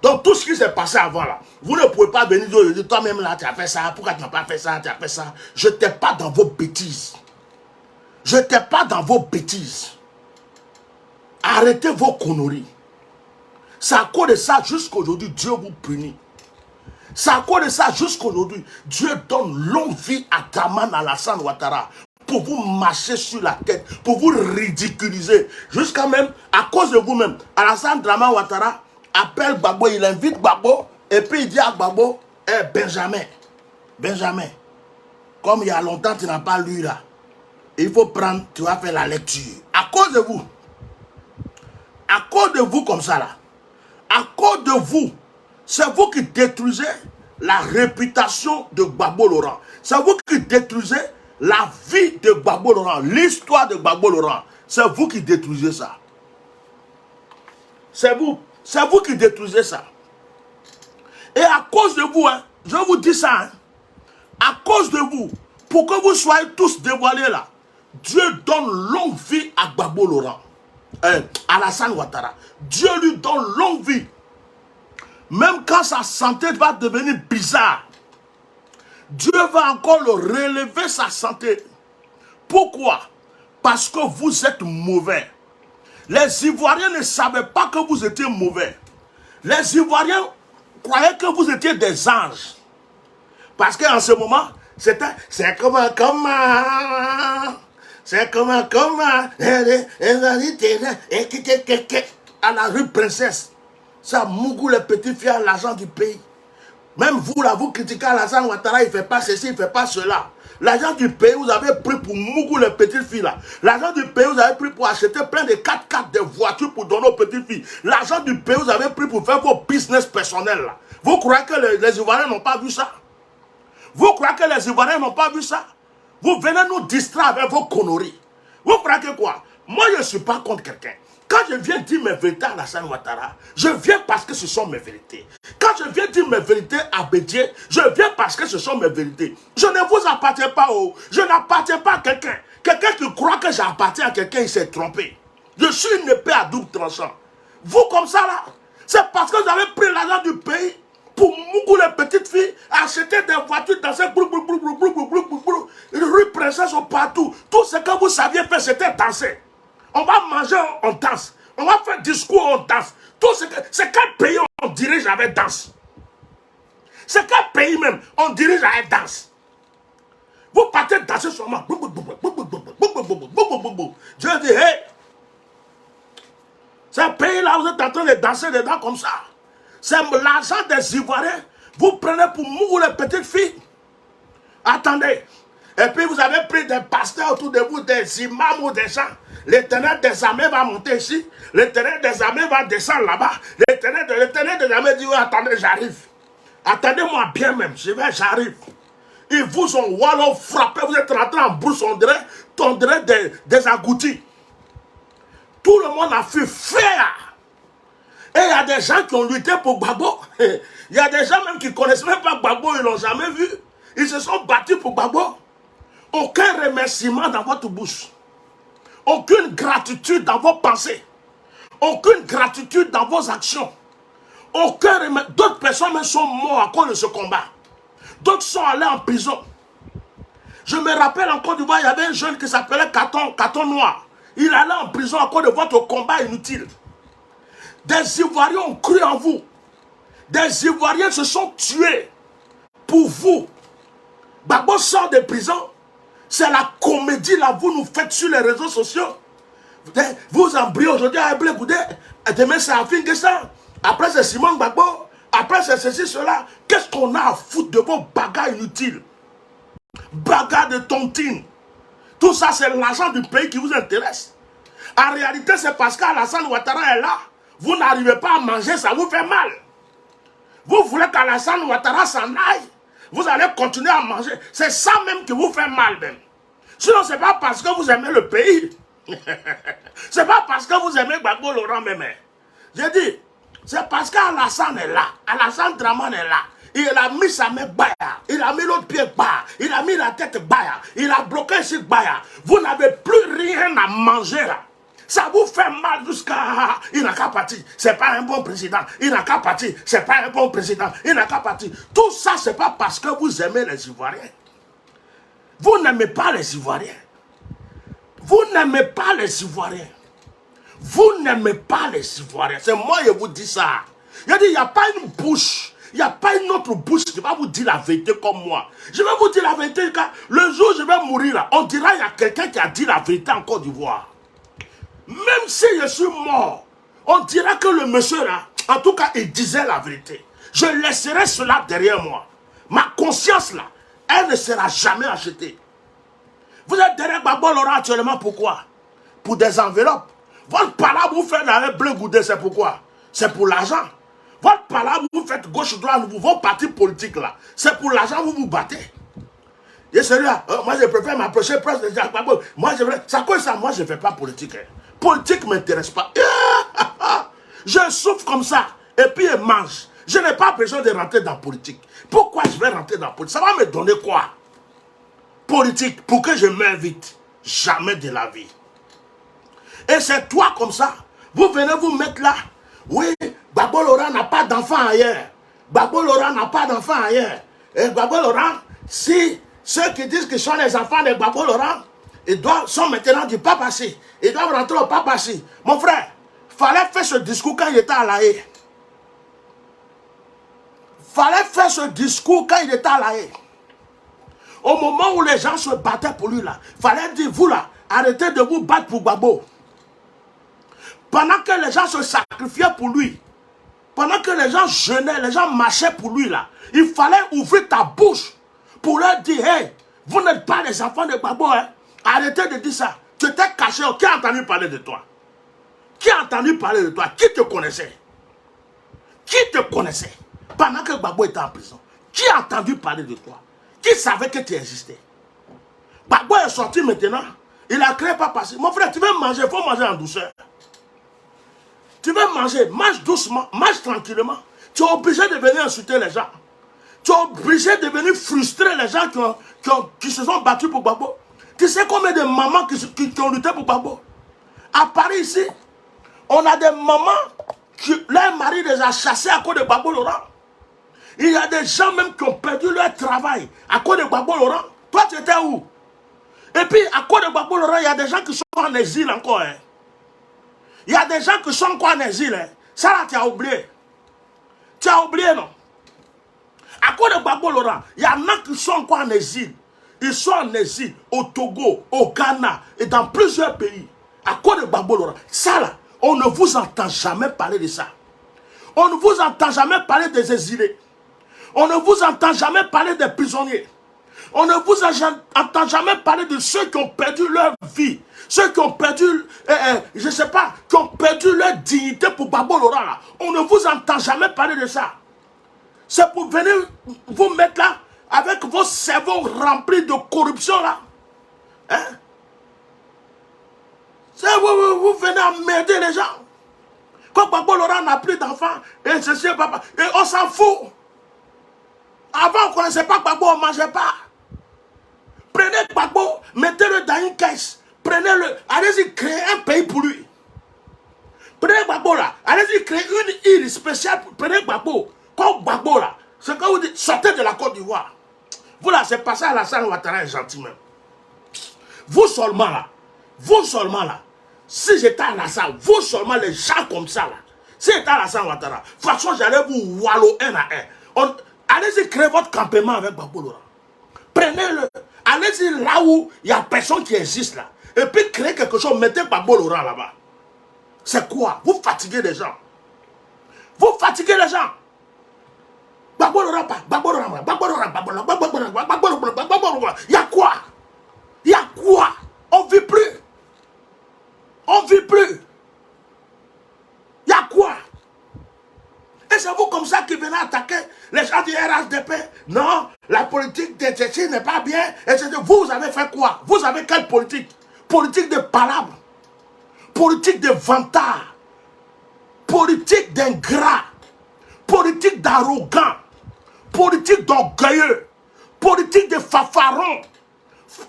Donc tout ce qui s'est passé avant là, vous ne pouvez pas venir dire toi-même là, tu as fait ça, pourquoi tu n'as pas fait ça, tu as fait ça. Je n'étais pas dans vos bêtises. Je n'étais pas dans vos bêtises. Arrêtez vos conneries. C'est à cause de ça jusqu'aujourd'hui, Dieu vous punit. C'est à cause de ça jusqu'aujourd'hui, Dieu donne longue vie à Dramane Alassane Ouattara pour vous marcher sur la tête, pour vous ridiculiser. Jusqu'à même, à cause de vous-même, Alassane Dramane Ouattara appelle Gbagbo, il invite Gbagbo, et puis il dit à Gbagbo, Benjamin, comme il y a longtemps tu n'as pas lu là, il faut prendre, tu vas faire la lecture. À cause de vous comme ça là, à cause de vous, c'est vous qui détruisez la réputation de Gbagbo Laurent. C'est vous qui détruisez la vie de Gbagbo Laurent, l'histoire de Gbagbo Laurent. C'est vous qui détruisez ça. C'est vous qui détruisez ça. Et à cause de vous, hein, je vous dis ça, hein, à cause de vous, pour que vous soyez tous dévoilés là, Dieu donne longue vie à Gbagbo Laurent, Alassane Ouattara. Dieu lui donne longue vie. Même quand sa santé va devenir bizarre, Dieu va encore le relever sa santé. Pourquoi? Parce que vous êtes mauvais. Les Ivoiriens ne savaient pas que vous étiez mauvais. Les Ivoiriens croyaient que vous étiez des anges. Parce qu'en ce moment, c'est comme à la rue Princesse. Ça mougou les petites filles à l'argent du pays. Même vous là, vous critiquez Alassane Ouattara, il ne fait pas ceci, il ne fait pas cela. L'argent du pays, vous avez pris pour mougou les petites filles là. L'argent du pays, vous avez pris pour acheter plein de 4x4 de voitures pour donner aux petites filles. L'argent du pays, vous avez pris pour faire vos business personnels là. Vous croyez que les Ivoiriens n'ont pas vu ça? Vous croyez que les Ivoiriens n'ont pas vu ça? Vous venez nous distraire avec vos conneries. Vous croyez que quoi? Moi, je ne suis pas contre quelqu'un. Quand je viens dire mes vérités à Alassane Ouattara, je viens parce que ce sont mes vérités. Quand je viens dire mes vérités à Bédié, je viens parce que ce sont mes vérités. Je ne vous appartiens pas, je n'appartiens pas à quelqu'un. Quelqu'un qui croit que j'appartiens à quelqu'un, il s'est trompé. Je suis une épée à double tranchant. Vous comme ça là, c'est parce que vous avez pris l'argent du pays pour mougou les petites filles, acheter des voitures dans cette rue Princesse ou partout. Tout ce que vous saviez faire, c'était danser. On va manger, on danse. On va faire discours, on danse. Tout ce que, c'est quel pays on dirige avec danse? C'est quel pays même on dirige avec danse? Vous partez danser sur moi. Dieu dit, hey, ce pays-là, vous êtes en train de danser dedans comme ça. C'est l'argent des Ivoiriens. Vous prenez pour mourir les petites filles. Attendez. Et puis vous avez pris des pasteurs autour de vous, des imams ou des gens. L'éternel des armées va monter ici. L'éternel des armées va descendre là-bas. L'éternel des armées dit, oui, attendez, j'arrive. Attendez-moi bien même, j'arrive. Ils vous ont wallon frappé, vous êtes rentré en brousse, on dirait des agoutis. Tout le monde a fait faire. a des gens qui ont lutté pour Gbagbo. Il y a des gens même qui ne connaissent même pas Gbagbo, ils ne l'ont jamais vu. Ils se sont battus pour Gbagbo. Aucun remerciement dans votre bouche. Aucune gratitude dans vos pensées. Aucune gratitude dans vos actions. D'autres personnes même sont mortes à cause de ce combat. D'autres sont allés en prison. Je me rappelle en Côte d'Ivoire, il y avait un jeune qui s'appelait Caton Noir. Il allait en prison à cause de votre combat inutile. Des Ivoiriens ont cru en vous. Des Ivoiriens se sont tués pour vous. Gbagbo sort de prison. C'est la comédie là, vous nous faites sur les réseaux sociaux. Vous embrouillez aujourd'hui à Blé Goudé. Demain c'est Afin Guessin. Après c'est Simon Gbagbo. Après c'est ceci, cela. Qu'est-ce qu'on a à foutre de vos bagarres inutiles? Bagarres de tontine. Tout ça c'est l'argent du pays qui vous intéresse. En réalité c'est parce qu'Alassane Ouattara est là. Vous n'arrivez pas à manger, ça vous fait mal. Vous voulez qu'Alassane Ouattara s'en aille. Vous allez continuer à manger. C'est ça même qui vous fait mal même. Sinon, ce n'est pas parce que vous aimez le pays. Ce n'est pas parce que vous aimez Gbagbo Laurent même. J'ai dit, c'est parce qu'Alassane est là. Alassane Draman est là. Il a mis sa main baya. Il a mis l'autre pied baya. Il a mis la tête baya. Il a bloqué ici baya. Vous n'avez plus rien à manger là. Ça vous fait mal jusqu'à... Il n'a qu'à partir. C'est pas un bon président. Il n'a qu'à partir. C'est pas un bon président. Il n'a qu'à partir. Tout ça, c'est pas parce que vous aimez les Ivoiriens. Vous n'aimez pas les Ivoiriens. Vous n'aimez pas les Ivoiriens. Vous n'aimez pas les Ivoiriens. C'est moi qui vous dis ça. Il a dit, il n'y a pas une bouche. Il n'y a pas une autre bouche qui va vous dire la vérité comme moi. Je vais vous dire la vérité. Car le jour où je vais mourir là, on dira qu'il y a quelqu'un qui a dit la vérité en Côte d'Ivoire. Même si je suis mort, on dira que le monsieur là, en tout cas, il disait la vérité. Je laisserai cela derrière moi. Ma conscience là, elle ne sera jamais achetée. Vous êtes derrière Gbagbo Laurent actuellement, pourquoi? Pour des enveloppes. Votre palabre vous faites avec Blé Goudé, c'est pourquoi? C'est pour l'argent. Votre palabre vous faites gauche-droite, vos partis politiques là, c'est pour l'argent, vous vous battez. Et celui-là, moi je préfère m'approcher presque de Jacques Gbagbo. Moi je veux, ça quoi ça? Moi je ne fais pas politique. Politique ne m'intéresse pas. Je souffre comme ça. Et puis je mange. Je n'ai pas besoin de rentrer dans la politique. Pourquoi je vais rentrer dans la politique? Ça va me donner quoi? Politique, pour que je meure vite. Jamais de la vie. Et c'est toi comme ça. Vous venez vous mettre là. Oui, Gbagbo Laurent n'a pas d'enfant ailleurs. Gbagbo Laurent n'a pas d'enfant ailleurs. Et Gbagbo Laurent, si ceux qui disent qu'ils sont les enfants de Gbagbo Laurent, ils sont maintenant du papacy. Ils doivent rentrer au papacy. Mon frère, fallait faire ce discours quand il était à La Haye. Fallait faire ce discours quand il était à La Haye. Au moment où les gens se battaient pour lui là, fallait dire, vous là, arrêtez de vous battre pour Gbagbo. Pendant que les gens se sacrifiaient pour lui, pendant que les gens jeûnaient, les gens marchaient pour lui là, il fallait ouvrir ta bouche pour leur dire, hey, vous n'êtes pas les enfants de Gbagbo, hein. Arrêtez de dire ça. Tu t'es caché. Qui a entendu parler de toi? Qui a entendu parler de toi? Qui te connaissait? Qui te connaissait? Pendant que Gbagbo était en prison. Qui a entendu parler de toi? Qui savait que tu existais? Gbagbo est sorti maintenant. Il a créé pas passé. Mon frère, tu veux manger, il faut manger en douceur. Tu veux manger, mange doucement, mange tranquillement. Tu es obligé de venir insulter les gens. Tu es obligé de venir frustrer les gens qui se sont battus pour Gbagbo. Tu sais combien de mamans qui ont lutté pour Gbagbo? À Paris ici, on a des mamans qui leur mari les a chassés à cause de Gbagbo Laurent. Il y a des gens même qui ont perdu leur travail à cause de Gbagbo Laurent. Toi, tu étais où? Et puis, à cause de Gbagbo Laurent, il y a des gens qui sont en exil encore. Hein. Il y a des gens qui sont encore en exil. Hein. Ça là, tu as oublié. Tu as oublié, non? À cause de Gbagbo Laurent, il y en a qui sont encore en exil. Ils sont en exil au Togo, au Ghana et dans plusieurs pays. À cause de Gbagbo Laurent. Ça là, on ne vous entend jamais parler de ça. On ne vous entend jamais parler des exilés. On ne vous entend jamais parler des prisonniers. On ne vous entend jamais parler de ceux qui ont perdu leur vie. Ceux qui ont perdu, je ne sais pas, qui ont perdu leur dignité pour Gbagbo Laurent. Là. On ne vous entend jamais parler de ça. C'est pour venir vous mettre là avec vos cerveaux remplis de corruption là. Hein? Vous venez emmerder les gens. Quand Gbagbo Laurent n'a plus d'enfants, et ceci, papa, et on s'en fout. Avant, on ne connaissait pas Gbagbo, on ne mangeait pas. Prenez Gbagbo, mettez-le dans une caisse. Prenez-le, allez-y créer un pays pour lui. Prenez Gbagbo là, allez-y créer une île spéciale. Prenez Gbagbo, comme Gbagbo là. C'est quand vous dites, sortez de la Côte d'Ivoire. Vous là, c'est passé à Alassane Ouattara est gentil même. Vous seulement là, si j'étais à Alassane, vous seulement les gens comme ça là, si j'étais à Alassane Ouattara, de toute façon j'allais vous wallow un à un. Allez-y créer votre campement avec Gbagbo Laurent. Prenez-le, allez-y là où il n'y a personne qui existe là. Et puis créez quelque chose, mettez Gbagbo Laurent là-bas. C'est quoi? Vous fatiguez les gens. Vous fatiguez les gens. Gbagbo Laurent pas, Gbagbo Laurent, Gbagbo Laurent, Gbagbo Laurent, Gbagbo Laurent, Gbagbo Laurent, Gbagbo Laurent. Il y a quoi? Il y a quoi? On ne vit plus. On ne vit plus. Il y a quoi? Et c'est vous comme ça qui venez attaquer les gens du RHDP. Non, la politique de Tchétché n'est pas bien. Et vous avez fait quoi? Vous avez quelle politique? Politique de palabres. Politique de vantards. Politique d'ingrats. Politique d'arrogants. Politique d'orgueilleux. Politique de fanfarons.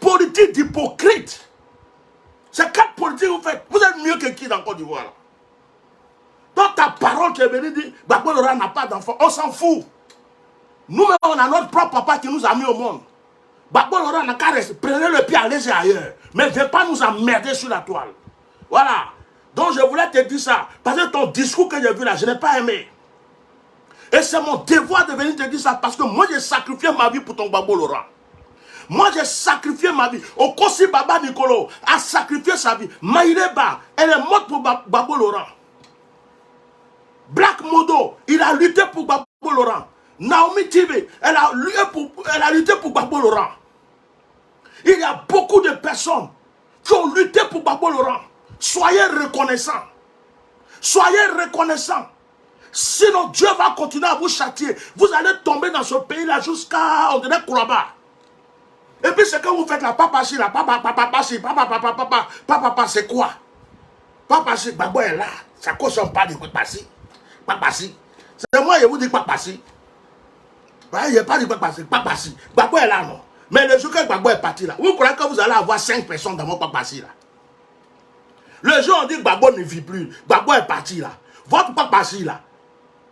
Politique d'hypocrite. C'est quelle politique vous faites? Vous êtes mieux que qui dans Côte d'Ivoire? Dans ta parole, tu es venu dire Gbagbo Laurent n'a pas d'enfant. On s'en fout. Nous-mêmes, on a notre propre papa qui nous a mis au monde. Gbagbo Laurent n'a qu'à rester. Prenez le pied, allez-y ailleurs. Mais ne viens pas nous emmerder sur la toile. Voilà. Donc je voulais te dire ça. Parce que ton discours que j'ai vu là, je n'ai pas aimé. Et c'est mon devoir de venir te dire ça. Parce que moi, j'ai sacrifié ma vie pour ton Gbagbo Laurent. Moi, j'ai sacrifié ma vie. Okosi Baba Nicolo a sacrifié sa vie. Maïreba, elle est morte pour Gbagbo Laurent. Black Modo, il a lutté pour Gbagbo Laurent. Naomi TV, elle a lutté pour Gbagbo Laurent. Il y a beaucoup de personnes qui ont lutté pour Gbagbo Laurent. Soyez reconnaissants. Soyez reconnaissants. Sinon, Dieu va continuer à vous châtier. Vous allez tomber dans ce pays-là jusqu'à, on dirait, Kouraba. Et puis, ce que vous faites là, papa, c'est là, papa, c'est quoi? Papa, c'est Gbagbo est là. Ça cause on parle de papa, papa, c'est moi, je vous dis papa, si. Il n'y a pas de papa, si. Gbagbo est là, non. Mais le jour que Gbagbo est parti là, vous croyez que vous allez avoir 5 personnes dans mon papa, si là. Le jour où on dit que Gbagbo ne vit plus, Gbagbo est parti là. Votre papa, si là.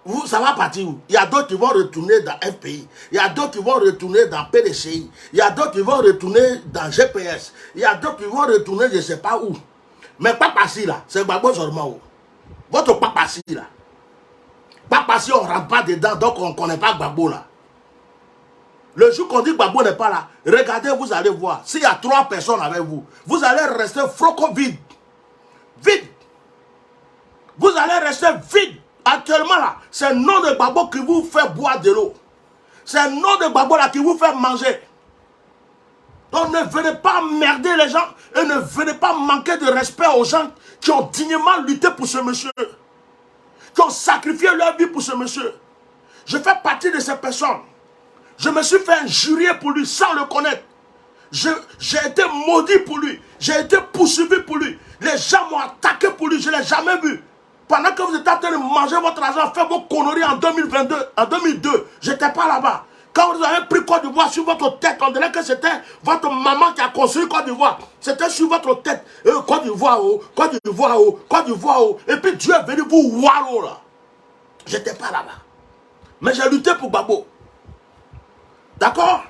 Vous, ça va partir où? Il y a d'autres qui vont retourner dans FPI. Il y a d'autres qui vont retourner dans PDCI. Il y a d'autres qui vont retourner dans GPS. Il y a d'autres qui vont retourner je ne sais pas où. Mais papa si là, c'est Gbagbo seulement où? Votre papa si là. Papa si on ne rentre pas dedans, donc on ne connaît pas Gbagbo là. Le jour qu'on dit que Gbagbo n'est pas là, regardez, vous allez voir. S'il y a 3 personnes avec vous, vous allez rester flocon vide. Vide. Vous allez rester vide. Actuellement là, c'est le nom de Gbagbo qui vous fait boire de l'eau. C'est le nom de Gbagbo là qui vous fait manger. Donc ne venez pas emmerder les gens et ne venez pas manquer de respect aux gens qui ont dignement lutté pour ce monsieur. Qui ont sacrifié leur vie pour ce monsieur. Je fais partie de ces personnes. Je me suis fait injurier pour lui sans le connaître. J'ai été maudit pour lui. J'ai été poursuivi pour lui. Les gens m'ont attaqué pour lui. Je ne l'ai jamais vu. Pendant que vous êtes en train de manger votre argent, faire vos conneries en 2022, en 2002, je n'étais pas là-bas. Quand vous avez pris Côte d'Ivoire sur votre tête, on dirait que c'était votre maman qui a construit Côte d'Ivoire. C'était sur votre tête. Côte d'Ivoire, Côte d'Ivoire, Côte d'Ivoire. Et puis Dieu est venu vous wallow là. Je n'étais pas là-bas. Mais j'ai lutté pour Gbagbo. D'accord?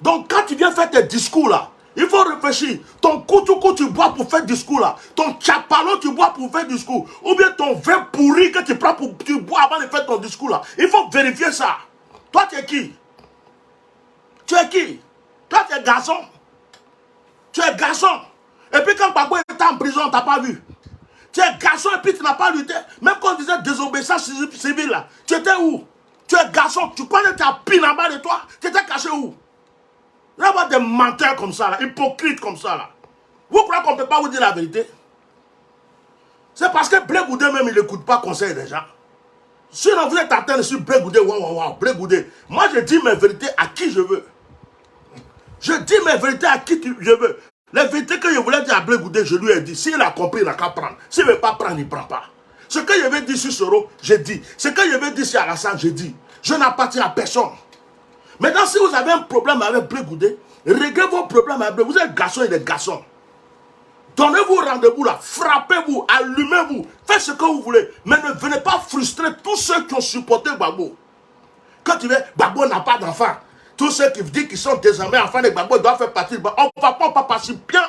Donc quand tu viens faire tes discours là, il faut réfléchir. Ton coup tu bois pour faire discours là. Ton chapalot tu bois pour faire discours. Ou bien ton vin pourri que tu prends pour tu bois avant de faire ton discours là. Il faut vérifier ça. Toi tu es qui? Tu es qui? Toi tu es garçon. Tu es garçon. Et puis quand Gbagbo était en prison, on t'a pas vu. Tu es garçon et puis tu n'as pas lutté. Même quand on disait désobéissance civile là. Tu étais où? Tu es garçon. Tu connais ta pine en bas de toi. Tu étais caché où? Il y a des menteurs comme ça, là, hypocrites comme ça. Là. Vous croyez qu'on ne peut pas vous dire la vérité? C'est parce que Blé Goudé même, il n'écoute pas conseil des gens. Sinon, vous êtes en train de suivre Blé Goudé, waouh, Blé Goudé. Moi, je dis mes vérités à qui je veux. Je dis mes vérités à qui je veux. Les vérités que je voulais dire à Blé Goudé, je lui ai dit. S'il a compris, il n'a qu'à prendre. S'il ne veut pas prendre, il ne prend pas. Ce que je vais dire sur Soro, je dis. Ce que je vais dire sur Alassane, je dis. Je n'appartiens à personne. Maintenant, si vous avez un problème avec Blé Goudé, réglez vos problèmes avec Blé. Vous êtes garçons et des garçons. Donnez-vous rendez-vous là, frappez-vous, allumez-vous, faites ce que vous voulez. Mais ne venez pas frustrer tous ceux qui ont supporté Gbagbo. Quand tu veux, Gbagbo n'a pas d'enfant. Tous ceux qui disent qu'ils sont désormais enfants de Gbagbo doivent faire partie de Gbagbo. On ne va pas passer bien.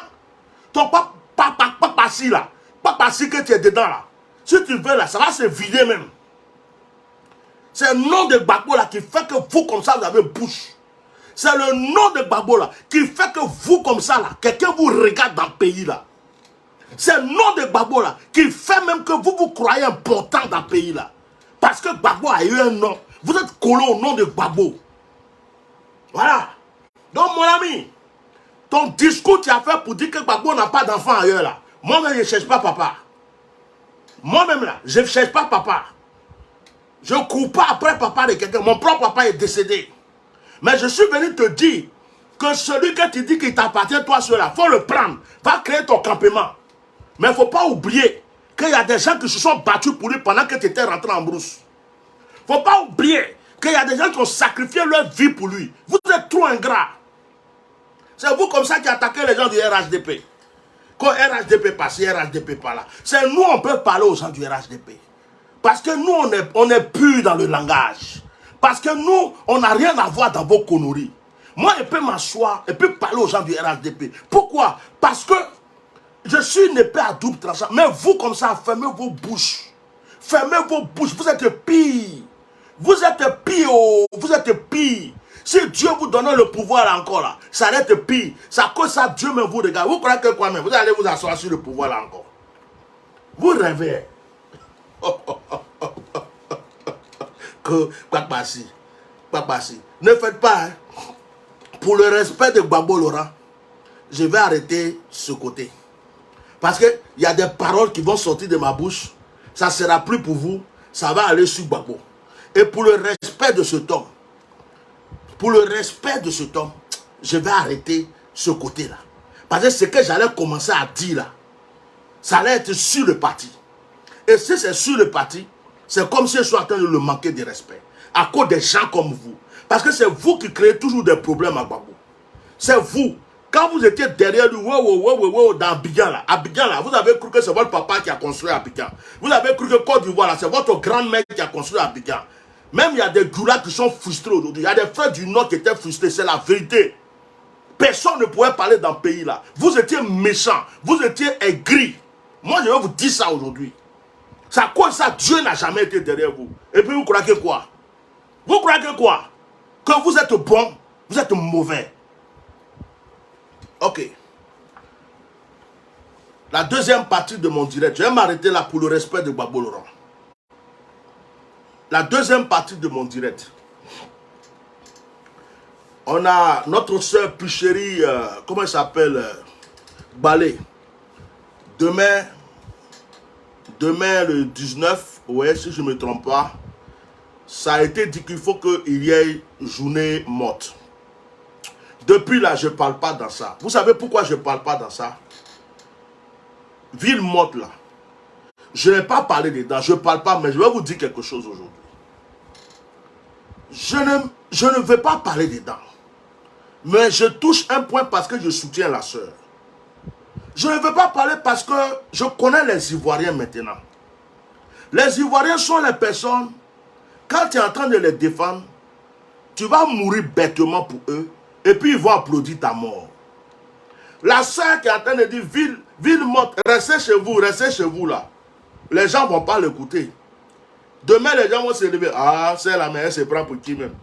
Ton papa si là, papa si que tu es dedans là. Si tu veux là, ça va se vider même. C'est le nom de Gbagbo là qui fait que vous comme ça vous avez bouche. C'est le nom de Gbagbo là qui fait que vous comme ça là, quelqu'un vous regarde dans le pays là. C'est le nom de Gbagbo là qui fait même que vous vous croyez important dans le pays là. Parce que Gbagbo a eu un nom. Vous êtes collé au nom de Gbagbo. Voilà. Donc mon ami, ton discours tu as fait pour dire que Gbagbo n'a pas d'enfant ailleurs là. Moi-même je ne cherche pas papa. Moi-même là, je ne cherche pas papa. Je ne cours pas après papa de quelqu'un. Mon propre papa est décédé. Mais je suis venu te dire que celui que tu dis qu'il t'appartient, toi, cela, il faut le prendre. Va créer ton campement. Mais il ne faut pas oublier qu'il y a des gens qui se sont battus pour lui pendant que tu étais rentré en brousse. Il ne faut pas oublier qu'il y a des gens qui ont sacrifié leur vie pour lui. Vous êtes trop ingrats. C'est vous comme ça qui attaquez les gens du RHDP. Quand RHDP passe, RHDP pas là. C'est nous, on peut parler aux gens du RHDP. Parce que nous, on est pur dans le langage. Parce que nous, on n'a rien à voir dans vos conneries. Moi, je peux m'asseoir et puis parler aux gens du RHDP. Pourquoi? Parce que je suis une épée à double tranchant. Mais vous, comme ça, fermez vos bouches. Fermez vos bouches. Vous êtes pire. Vous êtes pire. Oh. Vous êtes pire. Si Dieu vous donne le pouvoir là encore là, ça va être pire. Ça cause ça, Dieu me vous regarde. Vous croyez que quoi même? Vous allez vous asseoir sur le pouvoir là encore. Vous rêvez. Que Papassi. Ne faites pas. Hein. Pour le respect de Gbagbo Laurent, je vais arrêter ce côté. Parce qu'il y a des paroles qui vont sortir de ma bouche. Ça ne sera plus pour vous. Ça va aller sur Gbagbo. Et pour le respect de cet homme, je vais arrêter ce côté-là. Parce que ce que j'allais commencer à dire là, ça allait être sur le parti. Et si c'est sur le parti, c'est comme si je suis en train de le manquer de respect. À cause des gens comme vous. Parce que c'est vous qui créez toujours des problèmes à Gbagbo. C'est vous. Quand vous étiez derrière lui, dans Abidjan là, vous avez cru que c'est votre papa qui a construit Abidjan. Vous avez cru que Côte d'Ivoire là, c'est votre grand-mère qui a construit Abidjan. Même il y a des Goulats qui sont frustrés aujourd'hui. Il y a des frères du Nord qui étaient frustrés. C'est la vérité. Personne ne pouvait parler dans le pays là. Vous étiez méchants. Vous étiez aigris. Moi, je vais vous dire ça aujourd'hui. C'est à cause de ça, Dieu n'a jamais été derrière vous. Et puis vous croyez quoi? Vous croyez quoi? Que vous êtes bon, vous êtes mauvais. Ok. La deuxième partie de mon direct, je vais m'arrêter là pour le respect de Gbagbo Laurent. La deuxième partie de mon direct. On a notre soeur plus chérie, comment elle s'appelle? Balé. Demain le 19, ouais, si je ne me trompe pas, ça a été dit qu'il faut qu'il y ait journée morte. Depuis là, je ne parle pas dans ça. Vous savez pourquoi je ne parle pas dans ça? Ville morte là. Je n'ai pas parlé dedans, je ne parle pas, mais je vais vous dire quelque chose aujourd'hui. Je ne vais pas parler dedans. Mais je touche un point parce que je soutiens la sœur. Je ne veux pas parler parce que je connais les Ivoiriens maintenant. Les Ivoiriens sont les personnes, quand tu es en train de les défendre, tu vas mourir bêtement pour eux et puis ils vont applaudir ta mort. La sœur qui est en train de dire ville morte, restez chez vous là. Les gens ne vont pas l'écouter. Demain, les gens vont se lever. Ah, c'est la mère, elle se prend pour qui même?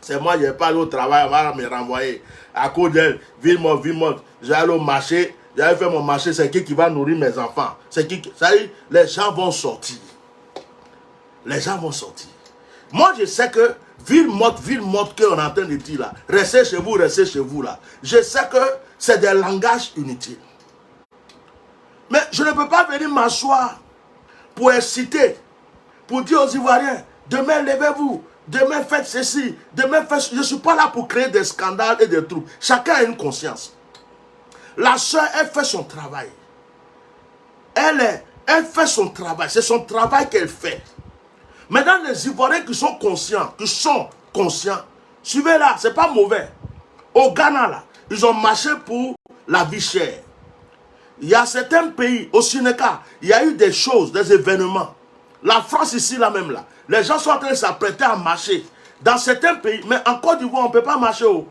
C'est moi, je n'ai pas allé au travail, elle va me renvoyer. À cause d'elle, ville morte. J'ai allé au marché, j'avais fait mon marché, c'est qui va nourrir mes enfants? C'est qui? Ça y est, les gens vont sortir. Les gens vont sortir. Moi, je sais que ville morte qu'on est en train de dire là, restez chez vous là. Je sais que c'est des langages inutiles. Mais je ne peux pas venir m'asseoir pour inciter, pour dire aux Ivoiriens, demain levez-vous, demain faites ceci, demain faites ceci. Je ne suis pas là pour créer des scandales et des troubles. Chacun a une conscience. La soeur, elle fait son travail. Elle Elle fait son travail. C'est son travail qu'elle fait. Maintenant, les Ivoiriens qui sont conscients, suivez là, c'est pas mauvais. Au Ghana, là, ils ont marché pour la vie chère. Il y a certains pays, au Sénégal, il y a eu des choses, des événements. La France ici, là même, là, les gens sont en train de s'apprêter à marcher. Dans certains pays, mais en Côte d'Ivoire, on ne peut pas marcher. Oh.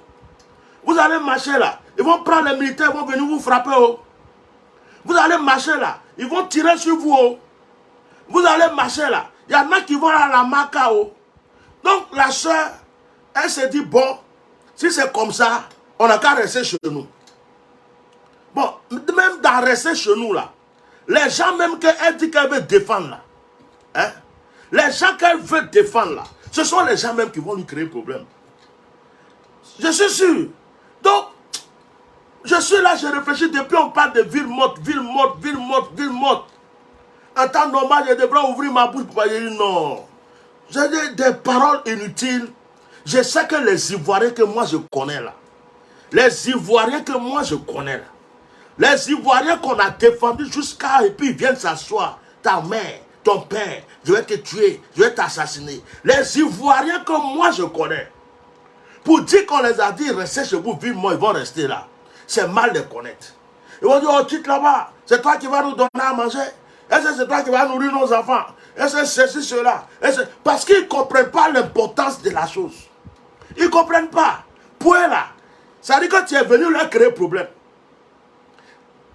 Vous allez marcher là, ils vont prendre les militaires, ils vont venir vous frapper. Oh. Vous allez marcher là, ils vont tirer sur vous. Oh. Vous allez marcher là, il y en a qui vont à la Macao. Donc la soeur, elle se dit, bon, si c'est comme ça, on n'a qu'à rester chez nous. Bon, même dans rester chez nous là, les gens même qu'elle dit qu'elle veut défendre là, hein, les gens qu'elle veut défendre là, ce sont les gens même qui vont lui créer problème. Je suis sûr. Donc, je suis là, je réfléchis depuis on parle de ville morte, ville morte, ville morte, ville morte. En temps normal, je devrais ouvrir ma bouche pour dire non. J'ai dit des paroles inutiles. Je sais que les Ivoiriens que moi je connais là, les Ivoiriens que moi je connais là, les Ivoiriens qu'on a défendus jusqu'à et puis ils viennent s'asseoir. Ta mère, ton père, je vais te tuer, je vais t'assassiner. Les Ivoiriens que moi je connais, pour dire qu'on les a dit restez chez vous vivement, ils vont rester là. C'est mal de connaître. Ils vont dire, oh, quitte là-bas, c'est toi qui vas nous donner à manger. Est-ce que c'est toi qui vas nourrir nos enfants? Est-ce que c'est ceci, cela? Parce qu'ils ne comprennent pas l'importance de la chose. Ils ne comprennent pas. Point là. Ça dit que tu es venu leur créer problème.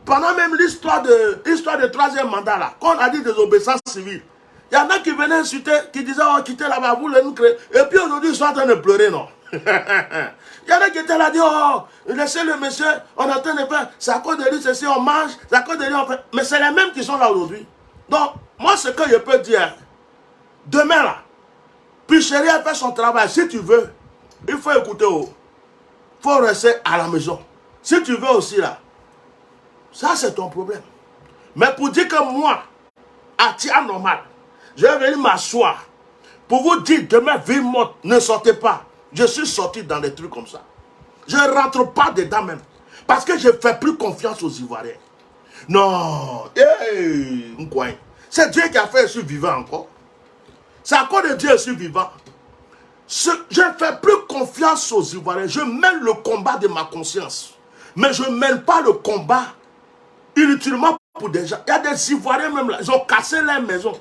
Pendant même l'histoire de troisième mandat là, quand on a dit désobéissance civile, il y en a qui venaient insulter, qui disaient, oh, quittez là-bas, vous nous créer. Et puis aujourd'hui, ils sont en train de pleurer, non? Il y en a qui étaient là, dit, oh, laissez le monsieur, on est en train de faire, c'est à cause de lui, ceci, on mange, c'est à cause de lui, on fait. Mais c'est les mêmes qui sont là aujourd'hui. Donc, moi, ce que je peux dire, demain là, puis chérie, elle fait son travail. Si tu veux, il faut écouter, il faut rester à la maison. Si tu veux aussi là, ça c'est ton problème. Mais pour dire que moi, à Tia normal, je vais venir m'asseoir pour vous dire demain, vie morte, ne sortez pas. Je suis sorti dans des trucs comme ça. Je ne rentre pas dedans même. Parce que je ne fais plus confiance aux Ivoiriens. Non. C'est Dieu qui a fait, je suis vivant encore. C'est à cause de Dieu, je suis vivant. Je ne fais plus confiance aux Ivoiriens. Je mène le combat de ma conscience. Mais je ne mène pas le combat inutilement pour des gens. Il y a des Ivoiriens même là, ils ont cassé leur maison.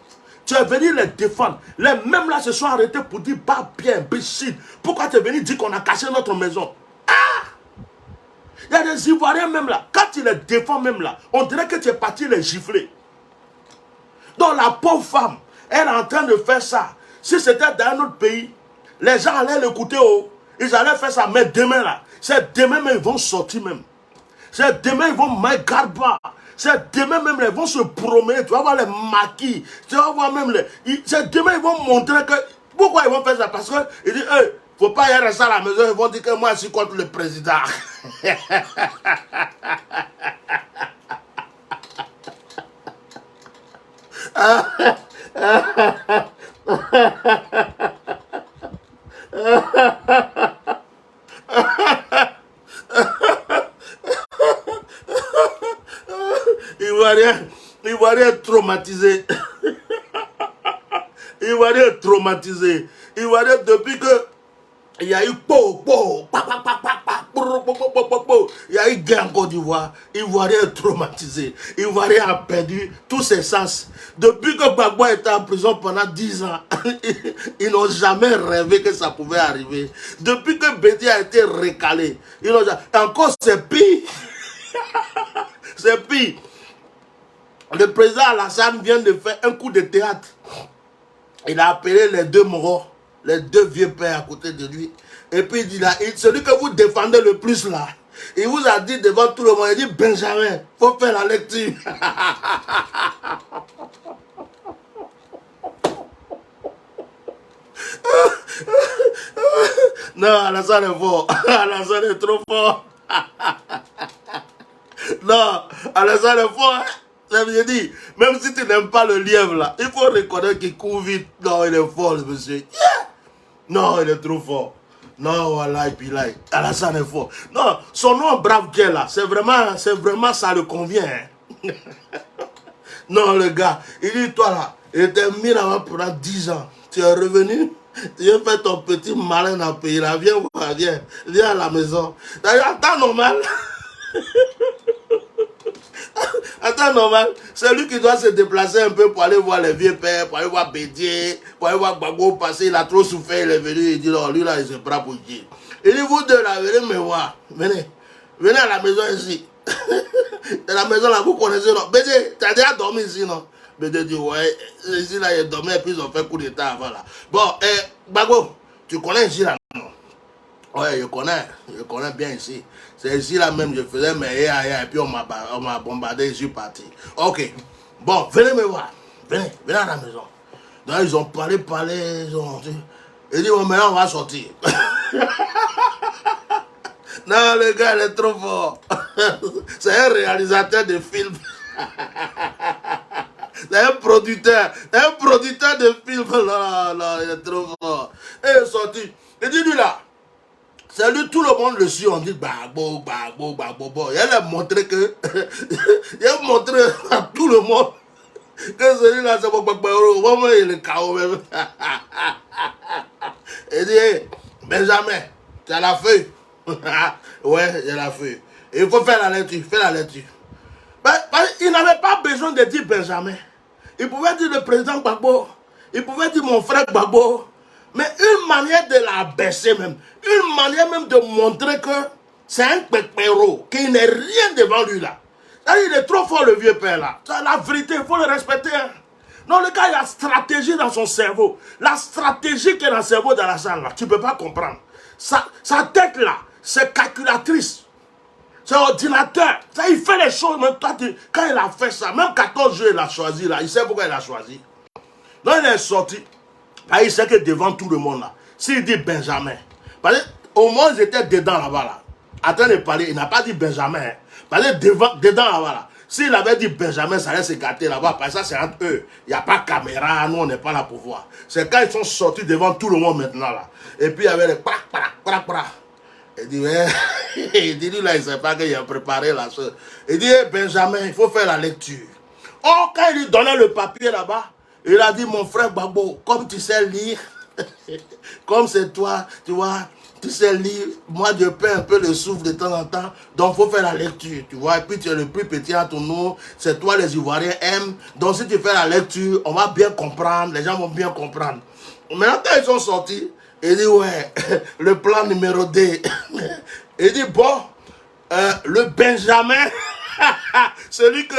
Tu es venu les défendre. Les mêmes là se sont arrêtés pour dire, bah bien, imbécile. Pourquoi tu es venu dire qu'on a cassé notre maison? Ah! Il y a des Ivoiriens même là, quand tu les défends même là, on dirait que tu es parti les gifler. Donc la pauvre femme, elle est en train de faire ça. Si c'était dans un autre pays, les gens allaient l'écouter, oh, ils allaient faire ça. Mais demain là, c'est demain même, ils vont sortir même. C'est demain, ils vont mettre garde-bas. C'est demain même, ils vont se promener. Tu vas voir les maquis. Tu vas voir même les... C'est demain, ils vont montrer que... Pourquoi ils vont faire ça? Parce qu'ils disent, hey, faut pas y rester à la maison. Ils vont dire que moi, je suis contre le président. Ivoirien traumatisé. Ivoirien traumatisé. Ivoirien depuis que il y a eu il y a eu guerre en Côte d'Ivoire. Ivoirien traumatisé. Ivoirien a perdu tous ses sens. Depuis que Gbagbo était en prison pendant 10 ans, ils n'ont jamais rêvé que ça pouvait arriver. Depuis que Bédi a été recalé, ils n'ont jamais... Encore c'est pire. C'est pire. Le président Alassane vient de faire un coup de théâtre. Il a appelé les deux morts, les deux vieux pères à côté de lui. Et puis il dit là, celui que vous défendez le plus là, il vous a dit devant tout le monde, il dit Benjamin, il faut faire la lecture. Non, Alassane est fort. Alassane est trop fort. Non, Alassane est fort. Hein? Ça veut dire, même si tu n'aimes pas le lièvre là, il faut reconnaître qu'il court vite. Non, il est fort, le monsieur. Yeah. Non, il est trop fort. Non, voilà, et puis là, Alassane est fort. Non, son nom brave Dieu là, c'est vraiment, ça le convient. Hein. Non, le gars, il dit, toi là, il était mis là-bas pendant 10 ans. Tu es revenu, tu viens faire ton petit malin dans le pays là. Viens voir, viens à la maison. En temps normal, en temps normal, c'est lui qui doit se déplacer un peu pour aller voir les vieux pères, pour aller voir Bédier, pour aller voir Gbagbo passer. Il a trop souffert, il est venu, il dit non, lui là, il se prend pour Dieu. Il dit, vous deux là, venez me voir. Venez à la maison ici. Dans la maison là, vous connaissez, non? Bédier, tu as déjà dormi ici, non? Bédier dit, ouais, ici là, il dormait et puis ils ont fait coup d'état avant là. Bon, Gbagbo, tu connais ici là, non? Ouais, je connais bien ici. C'est ici là même, je faisais mes et puis on m'a bombardé, je suis parti. Ok, bon, venez me voir. Venez à la maison. Donc ils ont parlé, ils ont dit, bon, maintenant on va sortir. Non, le gars, il est trop fort. C'est un réalisateur de films. C'est un producteur de films. Non, il est trop fort. Et il est sorti. Il dit, lui là, c'est lui, tout le monde le suit. On dit, Gbagbo. Il a montré que, il a montré à tout le monde que celui-là, c'est Gbagbo. Vraiment, il est KO même. Il dit, hey, Benjamin, tu as la feuille. Ouais, j'ai la feuille. Il faut faire la lecture, fais la lecture. Il n'avait pas besoin de dire Benjamin. Il pouvait dire le président Gbagbo. Il pouvait dire mon frère Gbagbo. Mais une manière de la baisser même. Une manière même de montrer que c'est un pépéro, qu'il n'est rien devant lui là. Il est trop fort le vieux père là. C'est la vérité, il faut le respecter. Hein. Non, le gars, il a stratégie dans son cerveau. La stratégie qui est dans le cerveau dans la salle là, tu ne peux pas comprendre. Sa tête là, c'est calculatrice. C'est ordinateur. Ça, il fait les choses. Même quand il a fait ça, même 14 jeux, il a choisi là. Il sait pourquoi il a choisi. Donc il est sorti. Il sait que devant tout le monde là, s'il dit Benjamin, parce qu'au moins ils étaient dedans là-bas là, en train de parler, il n'a pas dit Benjamin. Hein. Parce que dedans là-bas là, s'il avait dit Benjamin, ça allait se gâter là-bas. Parce que ça c'est entre eux. Il n'y a pas de caméra, nous on n'est pas là pour voir. C'est quand ils sont sortis devant tout le monde maintenant là. Et puis il y avait les pra. Il dit, il dit, lui là, il ne sait pas qu'il a préparé la chose. Il dit, Benjamin, il faut faire la lecture. Oh, quand il lui donnait le papier là-bas, il a dit, mon frère Gbagbo, comme tu sais lire, comme c'est toi, tu vois, tu sais lire, moi je perds un peu le souffle de temps en temps, donc il faut faire la lecture, tu vois, et puis tu es le plus petit entre nous, c'est toi les Ivoiriens aiment, donc si tu fais la lecture, on va bien comprendre, les gens vont bien comprendre. Maintenant, quand ils sont sortis, il dit, ouais, le plan numéro 2. Il dit, bon, le Benjamin, celui que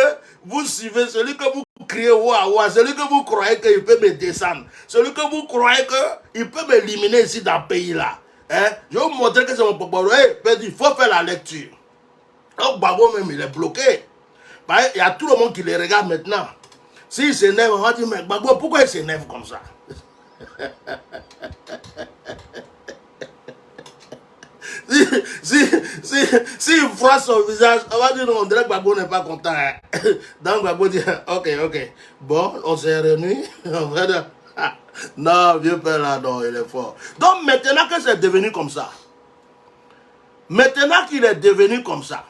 vous suivez, celui que vous criez, ouah, celui que vous croyez qu'il peut me descendre, celui que vous croyez qu'il peut m'éliminer ici dans le pays là. Hein? Je vais vous montrer que c'est mon papa. Il faut faire la lecture. Donc, Gbagbo même, il est bloqué. Il y a tout le monde qui les regarde maintenant. S'il s'énerve, on va dire, mais Gbagbo, pourquoi il s'énerve comme ça? Si il froisse son visage, on va dire non, on dirait que Gbagbo n'est pas content. Hein. Donc Gbagbo dit, ok, bon, on s'est réunis. Non, vieux père là, non, il est fort. Donc maintenant que c'est devenu comme ça, maintenant qu'il est devenu comme ça,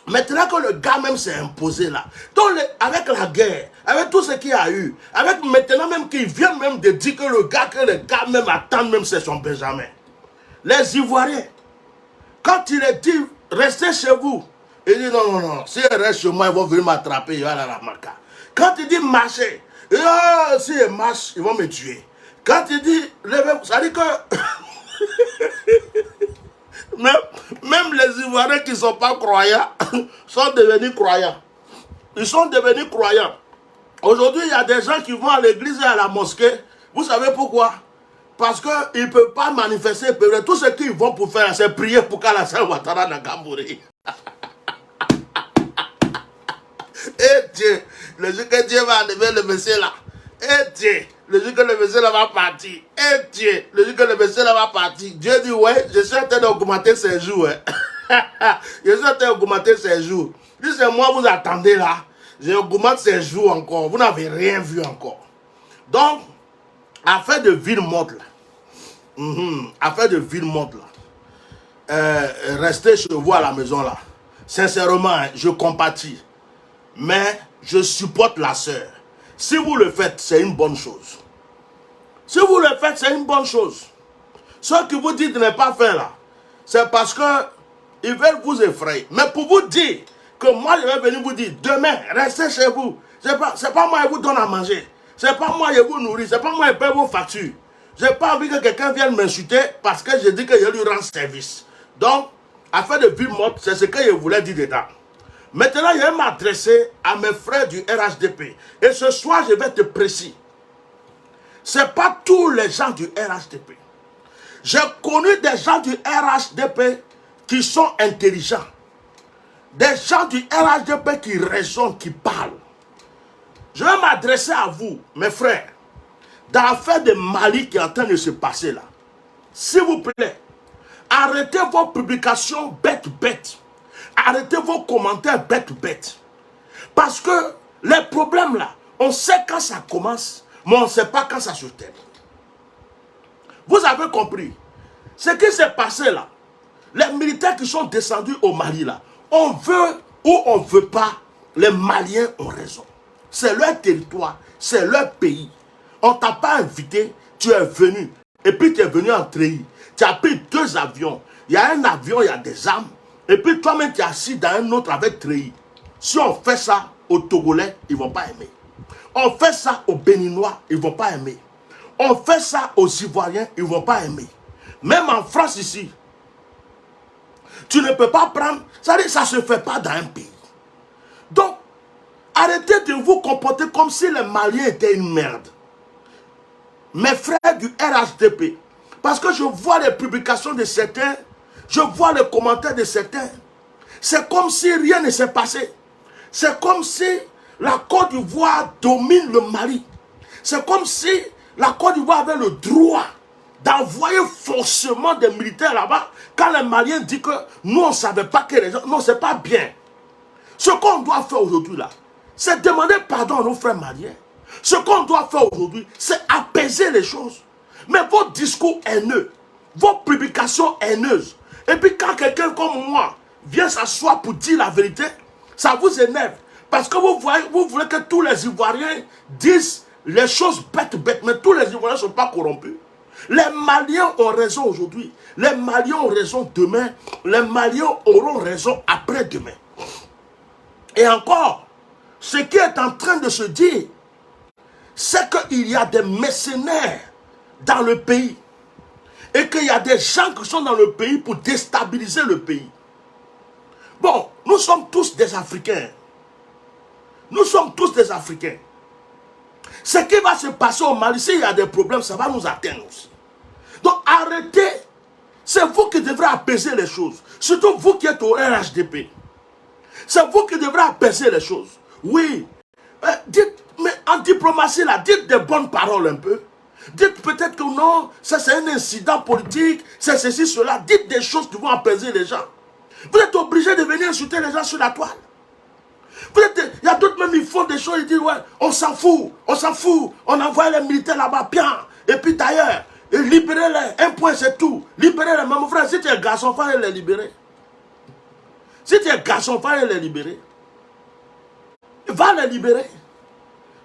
maintenant que le gars même s'est imposé là, donc avec la guerre, avec tout ce qu'il a eu, avec maintenant même qu'il vient même de dire que les gars même attendent même c'est son Benjamin. Les Ivoiriens, quand il est dit restez chez vous, il dit non, si il reste chez moi, ils vont venir m'attraper, il va à la marca. Quand il dit marcher, si il marche, ils vont me tuer. Quand il dit levez, ça dit que même les Ivoiriens qui ne sont pas croyants sont devenus croyants. Ils sont devenus croyants. Aujourd'hui, il y a des gens qui vont à l'église et à la mosquée. Vous savez pourquoi? Parce qu'ils ne peuvent pas manifester. Tout ce qu'ils vont pour faire, c'est prier pour qu'Alassane Ouattara n'a qu'à mourir. Et Dieu, le jour que Dieu va enlever le monsieur là. Et Dieu, le jour que le monsieur là va partir. Et Dieu, le jour que le monsieur là va partir. Dieu dit, ouais, je suis en train d'augmenter ses jours. Hein. Je suis en train d'augmenter ses jours. Si c'est moi, vous attendez là. J'augmente ses jours encore. Vous n'avez rien vu encore. Donc, affaire de ville morte là. Affaire de ville morte là. Restez chez vous à la maison là. Sincèrement, je compatis. Mais je supporte la sœur. Si vous le faites, c'est une bonne chose. Si vous le faites, c'est une bonne chose. Ce que vous dites de ne pas faire là, c'est parce que ils veulent vous effrayer. Mais pour vous dire que moi, je vais venir vous dire, demain, restez chez vous. C'est pas moi qui vous donne à manger. C'est pas moi qui vous nourris. C'est pas moi qui paye vos factures. J'ai pas envie que quelqu'un vienne m'insulter parce que je dis que je lui rends service. Donc, affaire de vie morte, c'est ce que je voulais dire dedans. Maintenant, je vais m'adresser à mes frères du RHDP. Et ce soir, je vais être précis. Ce n'est pas tous les gens du RHDP. J'ai connu des gens du RHDP qui sont intelligents. Des gens du RHDP qui raisonnent, qui parlent. Je vais m'adresser à vous, mes frères, dans l'affaire de Mali qui est en train de se passer là. S'il vous plaît, arrêtez vos publications bêtes. Arrêtez vos commentaires bêtes. Parce que les problèmes là, on sait quand ça commence, mais on ne sait pas quand ça se termine. Vous avez compris. Ce qui s'est passé là, les militaires qui sont descendus au Mali là, on veut ou on ne veut pas, les Maliens ont raison. C'est leur territoire, c'est leur pays. On ne t'a pas invité, tu es venu. Et puis tu es venu en treillis. Tu as pris 2 avions. Il y a un avion, il y a des armes. Et puis toi-même tu es assis dans un autre avec treillis. Si on fait ça aux Togolais, ils ne vont pas aimer. On fait ça aux Béninois, ils ne vont pas aimer. On fait ça aux Ivoiriens, ils ne vont pas aimer. Même en France ici, tu ne peux pas prendre, ça ne se fait pas dans un pays. Donc, arrêtez de vous comporter comme si les Maliens étaient une merde. Mes frères du RHDP, parce que je vois les publications de certains, je vois les commentaires de certains, c'est comme si rien ne s'est passé. C'est comme si la Côte d'Ivoire domine le Mali. C'est comme si la Côte d'Ivoire avait le droit d'envoyer forcément des militaires là-bas quand les Maliens disent que nous on ne savait pas que les gens... Non, c'est pas bien. Ce qu'on doit faire aujourd'hui là, c'est demander pardon à nos frères maliens. Ce qu'on doit faire aujourd'hui, c'est apaiser les choses. Mais vos discours haineux, vos publications haineuses, et puis quand quelqu'un comme moi vient s'asseoir pour dire la vérité, ça vous énerve. Parce que vous voulez que tous les Ivoiriens disent les choses bêtes, mais tous les Ivoiriens ne sont pas corrompus. Les Maliens ont raison aujourd'hui. Les Maliens ont raison demain. Les Maliens auront raison après-demain. Et encore, ce qui est en train de se dire, c'est qu'il y a des mercenaires dans le pays. Et qu'il y a des gens qui sont dans le pays pour déstabiliser le pays. Bon, nous sommes tous des Africains. Nous sommes tous des Africains. Ce qui va se passer au Mali, s'il y a des problèmes, ça va nous atteindre aussi. Donc arrêtez. C'est vous qui devrez apaiser les choses. Surtout vous qui êtes au RHDP. C'est vous qui devrez apaiser les choses. Oui. Dites, mais en diplomatie, là, dites des bonnes paroles un peu. Dites peut-être que non, ça c'est un incident politique, c'est ceci, cela. Dites des choses qui vont apaiser les gens. Vous êtes obligé de venir insulter les gens sur la toile. Il y a d'autres même, ils font des choses, ils disent, ouais, on s'en fout, on envoie les militaires là-bas, bien. Et puis d'ailleurs, libérez-les, un point c'est tout. Libérez-les, mais mon frère, si tu es garçon, il faut les libérer. Si tu es garçon, il faut les libérer. Va les libérer.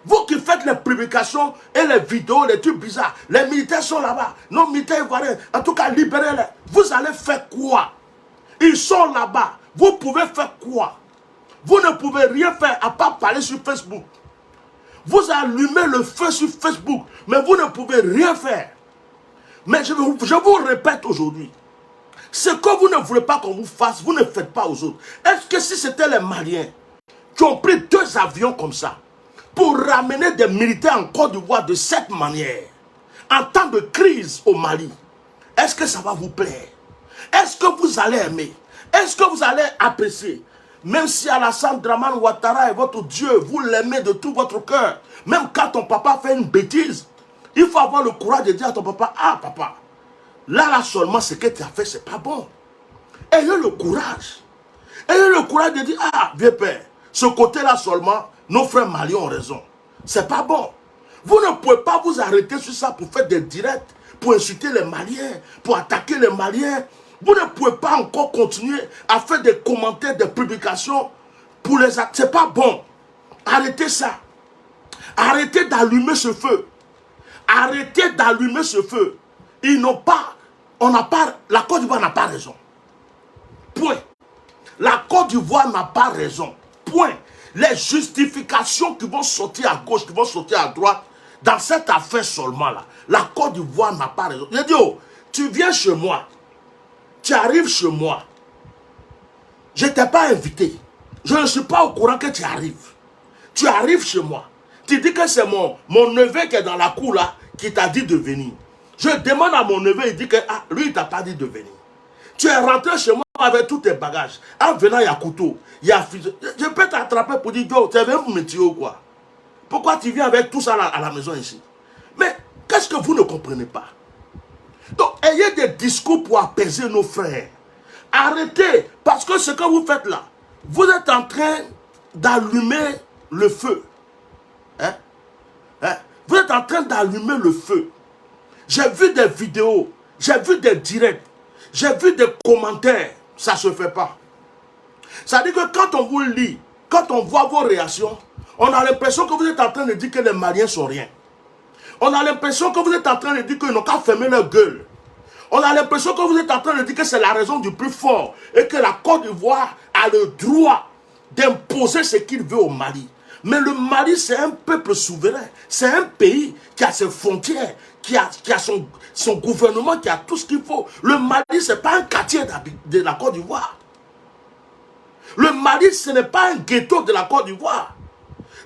Vous qui faites les publications et les vidéos, les trucs bizarres, les militaires sont là-bas, nos militaires ivoiriens, en tout cas, libérez-les. Vous allez faire quoi? Ils sont là-bas. Vous pouvez faire quoi? Vous ne pouvez rien faire à part parler sur Facebook. Vous allumez le feu sur Facebook, mais vous ne pouvez rien faire. Mais je vous répète aujourd'hui, ce que vous ne voulez pas qu'on vous fasse, vous ne faites pas aux autres. Est-ce que si c'était les Maliens qui ont pris 2 avions comme ça, pour ramener des militaires en Côte d'Ivoire de cette manière, en temps de crise au Mali, est-ce que ça va vous plaire? Est-ce que vous allez aimer? Est-ce que vous allez apprécier? Même si Alassane Dramane Ouattara est votre Dieu, vous l'aimez de tout votre cœur. Même quand ton papa fait une bêtise, il faut avoir le courage de dire à ton papa, ah papa, là seulement ce que tu as fait, c'est pas bon. Ayez le courage. Ayez le courage de dire, ah vieux père, ce côté-là seulement, nos frères maliens ont raison. C'est pas bon. Vous ne pouvez pas vous arrêter sur ça pour faire des directs, pour insulter les Maliens, pour attaquer les Maliens. Vous ne pouvez pas encore continuer à faire des commentaires, des publications pour les actes. C'est pas bon. Arrêtez ça. Arrêtez d'allumer ce feu. Arrêtez d'allumer ce feu. Ils n'ont pas, la Côte d'Ivoire n'a pas raison. Point. La Côte d'Ivoire n'a pas raison. Point. Les justifications qui vont sortir à gauche, qui vont sortir à droite, dans cette affaire seulement là, la Côte d'Ivoire n'a pas raison. Je dis, oh, tu viens chez moi, tu arrives chez moi, je ne t'ai pas invité, je ne suis pas au courant que tu arrives. Tu arrives chez moi, tu dis que c'est mon neveu qui est dans la cour là, qui t'a dit de venir. Je demande à mon neveu, il dit que lui il ne t'a pas dit de venir. Tu es rentré chez moi avec tous tes bagages. En venant, il y a couteau, il y a fusil. Je peux t'attraper pour dire, tu es venu pour me tuer ou quoi? Pourquoi tu viens avec tout ça à la maison ici? Mais qu'est-ce que vous ne comprenez pas? Donc, ayez des discours pour apaiser nos frères. Arrêtez, parce que ce que vous faites là, vous êtes en train d'allumer le feu. Hein? Hein? Vous êtes en train d'allumer le feu. J'ai vu des vidéos, j'ai vu des directs, j'ai vu des commentaires. Ça ne se fait pas. Ça veut dire que quand on vous lit, quand on voit vos réactions, on a l'impression que vous êtes en train de dire que les Maliens sont rien. On a l'impression que vous êtes en train de dire qu'ils n'ont qu'à fermer leur gueule. On a l'impression que vous êtes en train de dire que c'est la raison du plus fort et que la Côte d'Ivoire a le droit d'imposer ce qu'il veut au Mali. Mais le Mali, c'est un peuple souverain. C'est un pays qui a ses frontières, qui a son gouvernement, qui a tout ce qu'il faut. Le Mali, ce n'est pas un quartier de la Côte d'Ivoire. Le Mali, ce n'est pas un ghetto de la Côte d'Ivoire.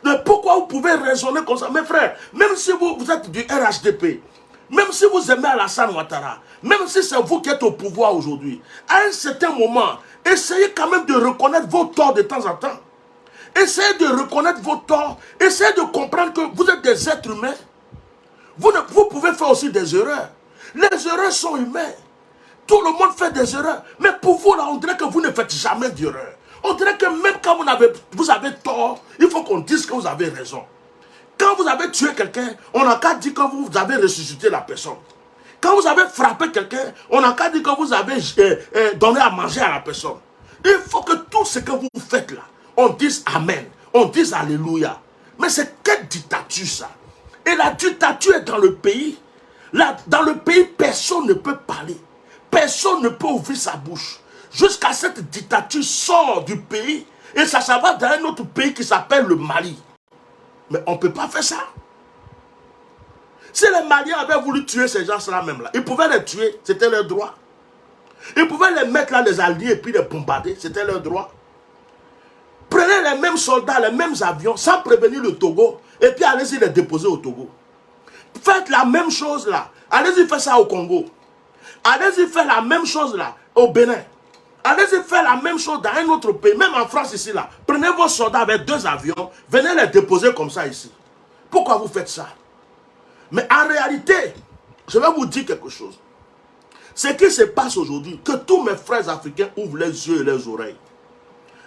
Mais pourquoi vous pouvez raisonner comme ça? Mes frères, même si vous êtes du RHDP, même si vous aimez Alassane Ouattara, même si c'est vous qui êtes au pouvoir aujourd'hui, à un certain moment, essayez quand même de reconnaître vos torts de temps en temps. Essayez de reconnaître vos torts. Essayez de comprendre que vous êtes des êtres humains. Vous pouvez faire aussi des erreurs. Les erreurs sont humaines. Tout le monde fait des erreurs. Mais pour vous, là, on dirait que vous ne faites jamais d'erreur. On dirait que même quand vous avez tort, il faut qu'on dise que vous avez raison. Quand vous avez tué quelqu'un, on n'a qu'à dire que vous avez ressuscité la personne. Quand vous avez frappé quelqu'un, on n'a qu'à dire que vous avez donné à manger à la personne. Il faut que tout ce que vous faites là, on dise Amen, on dise Alléluia. Mais c'est quelle dictature ça? Et la dictature est dans le pays. Là, dans le pays, personne ne peut parler. Personne ne peut ouvrir sa bouche. Jusqu'à cette dictature sort du pays et ça va dans un autre pays qui s'appelle le Mali. Mais on ne peut pas faire ça. Si les Maliens avaient voulu tuer ces gens-là même là, ils pouvaient les tuer, c'était leur droit. Ils pouvaient les mettre là, les alliés, et puis les bombarder, c'était leur droit. Prenez les mêmes soldats, les mêmes avions, sans prévenir le Togo, et puis allez-y les déposer au Togo. Faites la même chose là. Allez-y faire ça au Congo. Allez-y faire la même chose là, au Bénin. Allez-y faire la même chose dans un autre pays, même en France ici là. Prenez vos soldats avec 2 avions, venez les déposer comme ça ici. Pourquoi vous faites ça? Mais en réalité, je vais vous dire quelque chose. Ce qui se passe aujourd'hui, que tous mes frères africains ouvrent les yeux et les oreilles.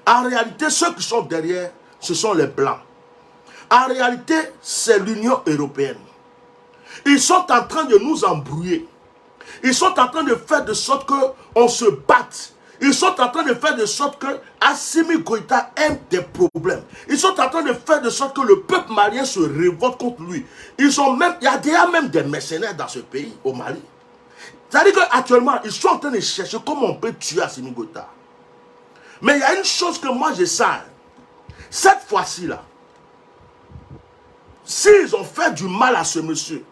En réalité, ceux qui sont derrière, ce sont les Blancs. En réalité, c'est l'Union européenne. Ils sont en train de nous embrouiller. Ils sont en train de faire de sorte qu'on se batte. Ils sont en train de faire de sorte que Assimi Goïta ait des problèmes. Ils sont en train de faire de sorte que le peuple malien se révolte contre lui. Il y a déjà même des mercenaires dans ce pays, au Mali. C'est-à-dire qu'actuellement, ils sont en train de chercher comment on peut tuer Assimi Goïta. Mais il y a une chose que moi je sens. Cette fois-ci là, s'ils ont fait du mal à ce monsieur,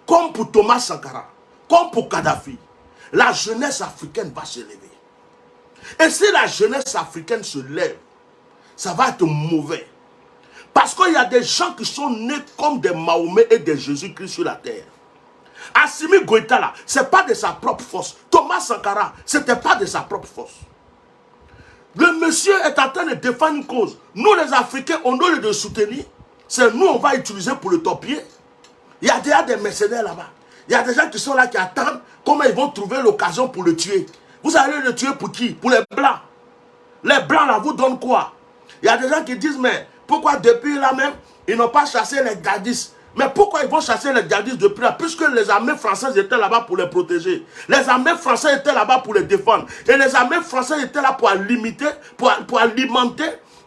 comme pour Thomas Sankara, comme pour Kadhafi, la jeunesse africaine va se lever. Et si la jeunesse africaine se lève, ça va être mauvais. Parce qu'il y a des gens qui sont nés comme des Mahomet et des Jésus-Christ sur la terre. Assimi Goïta là, ce n'est pas de sa propre force. Thomas Sankara, ce n'était pas de sa propre force. Le monsieur est en train de défendre une cause. Nous les Africains, on doit le soutenir. C'est nous on va utiliser pour le torpiller. Il y a déjà des mercenaires là-bas. Il y a des gens qui sont là qui attendent comment ils vont trouver l'occasion pour le tuer. Vous allez le tuer pour qui? Pour les Blancs. Les Blancs là vous donnent quoi? Il y a des gens qui disent mais pourquoi depuis là même ils n'ont pas chassé les djihadistes? Mais pourquoi ils vont chasser les djihadistes depuis là? Puisque les armées françaises étaient là-bas pour les protéger. Les armées françaises étaient là-bas pour les défendre. Et les armées françaises étaient là pour alimenter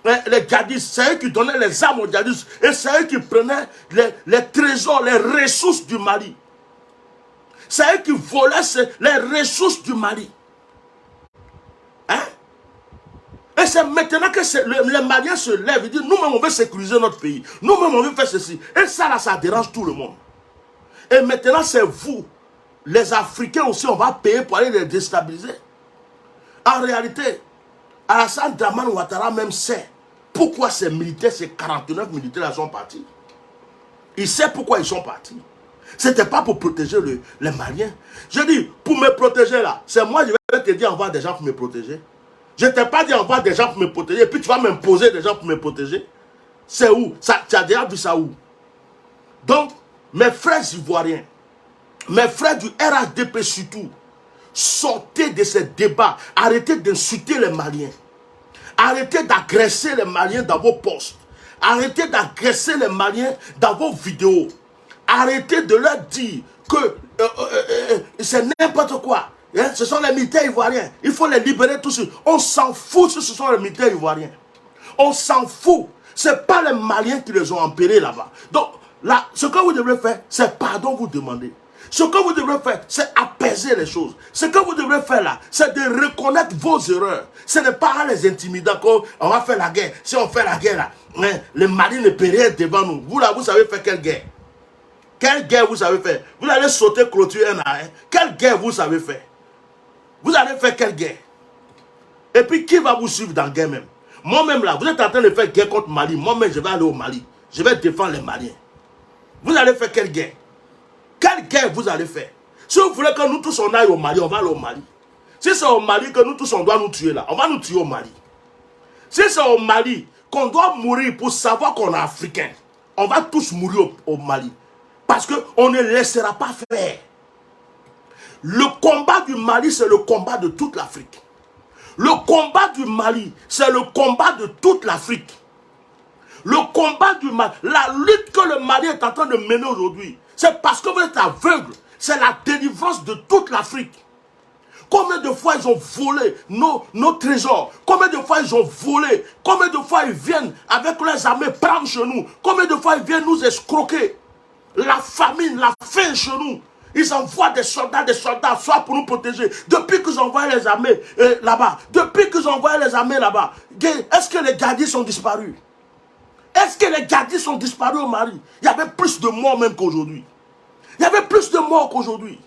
les djihadistes, c'est eux qui donnaient les armes aux djihadistes. Et c'est eux qui prenaient les trésors, les ressources du Mali. C'est eux qui volaient les ressources du Mali. Hein? Et c'est maintenant que les Maliens se lèvent et disent, nous-mêmes on veut sécuriser notre pays. Nous-mêmes on veut faire ceci. Et ça là, ça dérange tout le monde. Et maintenant c'est vous, les Africains aussi, on va payer pour aller les déstabiliser. En réalité, Alassane Dramane Ouattara même sait pourquoi ces militaires, ces 49 militaires sont partis. Il sait pourquoi ils sont partis. Ce n'était pas pour protéger les Maliens. Je dis, pour me protéger là, c'est moi, je vais te dire envoie des gens pour me protéger. Je ne t'ai pas dit envoie des gens pour me protéger, et puis tu vas m'imposer des gens pour me protéger. C'est où? Tu as déjà vu ça où? Donc, mes frères ivoiriens, mes frères du RHDP surtout, sortez de ces débats. Arrêtez d'insulter les Maliens. Arrêtez d'agresser les Maliens dans vos posts. Arrêtez d'agresser les Maliens dans vos vidéos. Arrêtez de leur dire que c'est n'importe quoi. Hein? Ce sont les militaires ivoiriens. Il faut les libérer tous. On s'en fout si ce sont les militaires ivoiriens. On s'en fout. Ce n'est pas les Maliens qui les ont empêlés là-bas. Donc, là, ce que vous devrez faire, c'est pardon vous demander. Ce que vous devrez faire, c'est apaiser les choses. Ce que vous devrez faire là, c'est de reconnaître vos erreurs. Ce n'est pas en les intimidant qu'on va faire la guerre. Si on fait la guerre là, hein, les Mali ne peuvent rien devant nous. Vous là, vous savez faire quelle guerre? Quelle guerre vous savez faire? Vous allez sauter, clôturer un à un. Quelle guerre vous savez faire? Vous allez faire quelle guerre? Et puis qui va vous suivre dans la guerre même? Moi-même là, vous êtes en train de faire guerre contre Mali. Moi-même, je vais aller au Mali. Je vais défendre les Maliens. Vous allez faire quelle guerre? Quelle guerre vous allez faire? Si vous voulez que nous tous on aille au Mali, on va aller au Mali. Si c'est au Mali que nous tous on doit nous tuer là, on va nous tuer au Mali. Si c'est au Mali qu'on doit mourir pour savoir qu'on est africain, on va tous mourir au Mali. Parce qu'on ne laissera pas faire. Le combat du Mali, c'est le combat de toute l'Afrique. Le combat du Mali, c'est le combat de toute l'Afrique. Le combat du Mali, la lutte que le Mali est en train de mener aujourd'hui, c'est parce que vous êtes aveugle. C'est la délivrance de toute l'Afrique. Combien de fois ils ont volé nos trésors? Combien de fois ils ont volé? Combien de fois ils viennent avec leurs armées prendre chez nous? Combien de fois ils viennent nous escroquer? La famine, la faim chez nous. Ils envoient des soldats, soit pour nous protéger. Depuis qu'ils envoient les armées là-bas, est-ce que les djihadistes ont disparu? Est-ce que les djihadistes ont disparu au Mali? Il y avait plus de morts même qu'aujourd'hui. Il y avait plus de morts qu'aujourd'hui.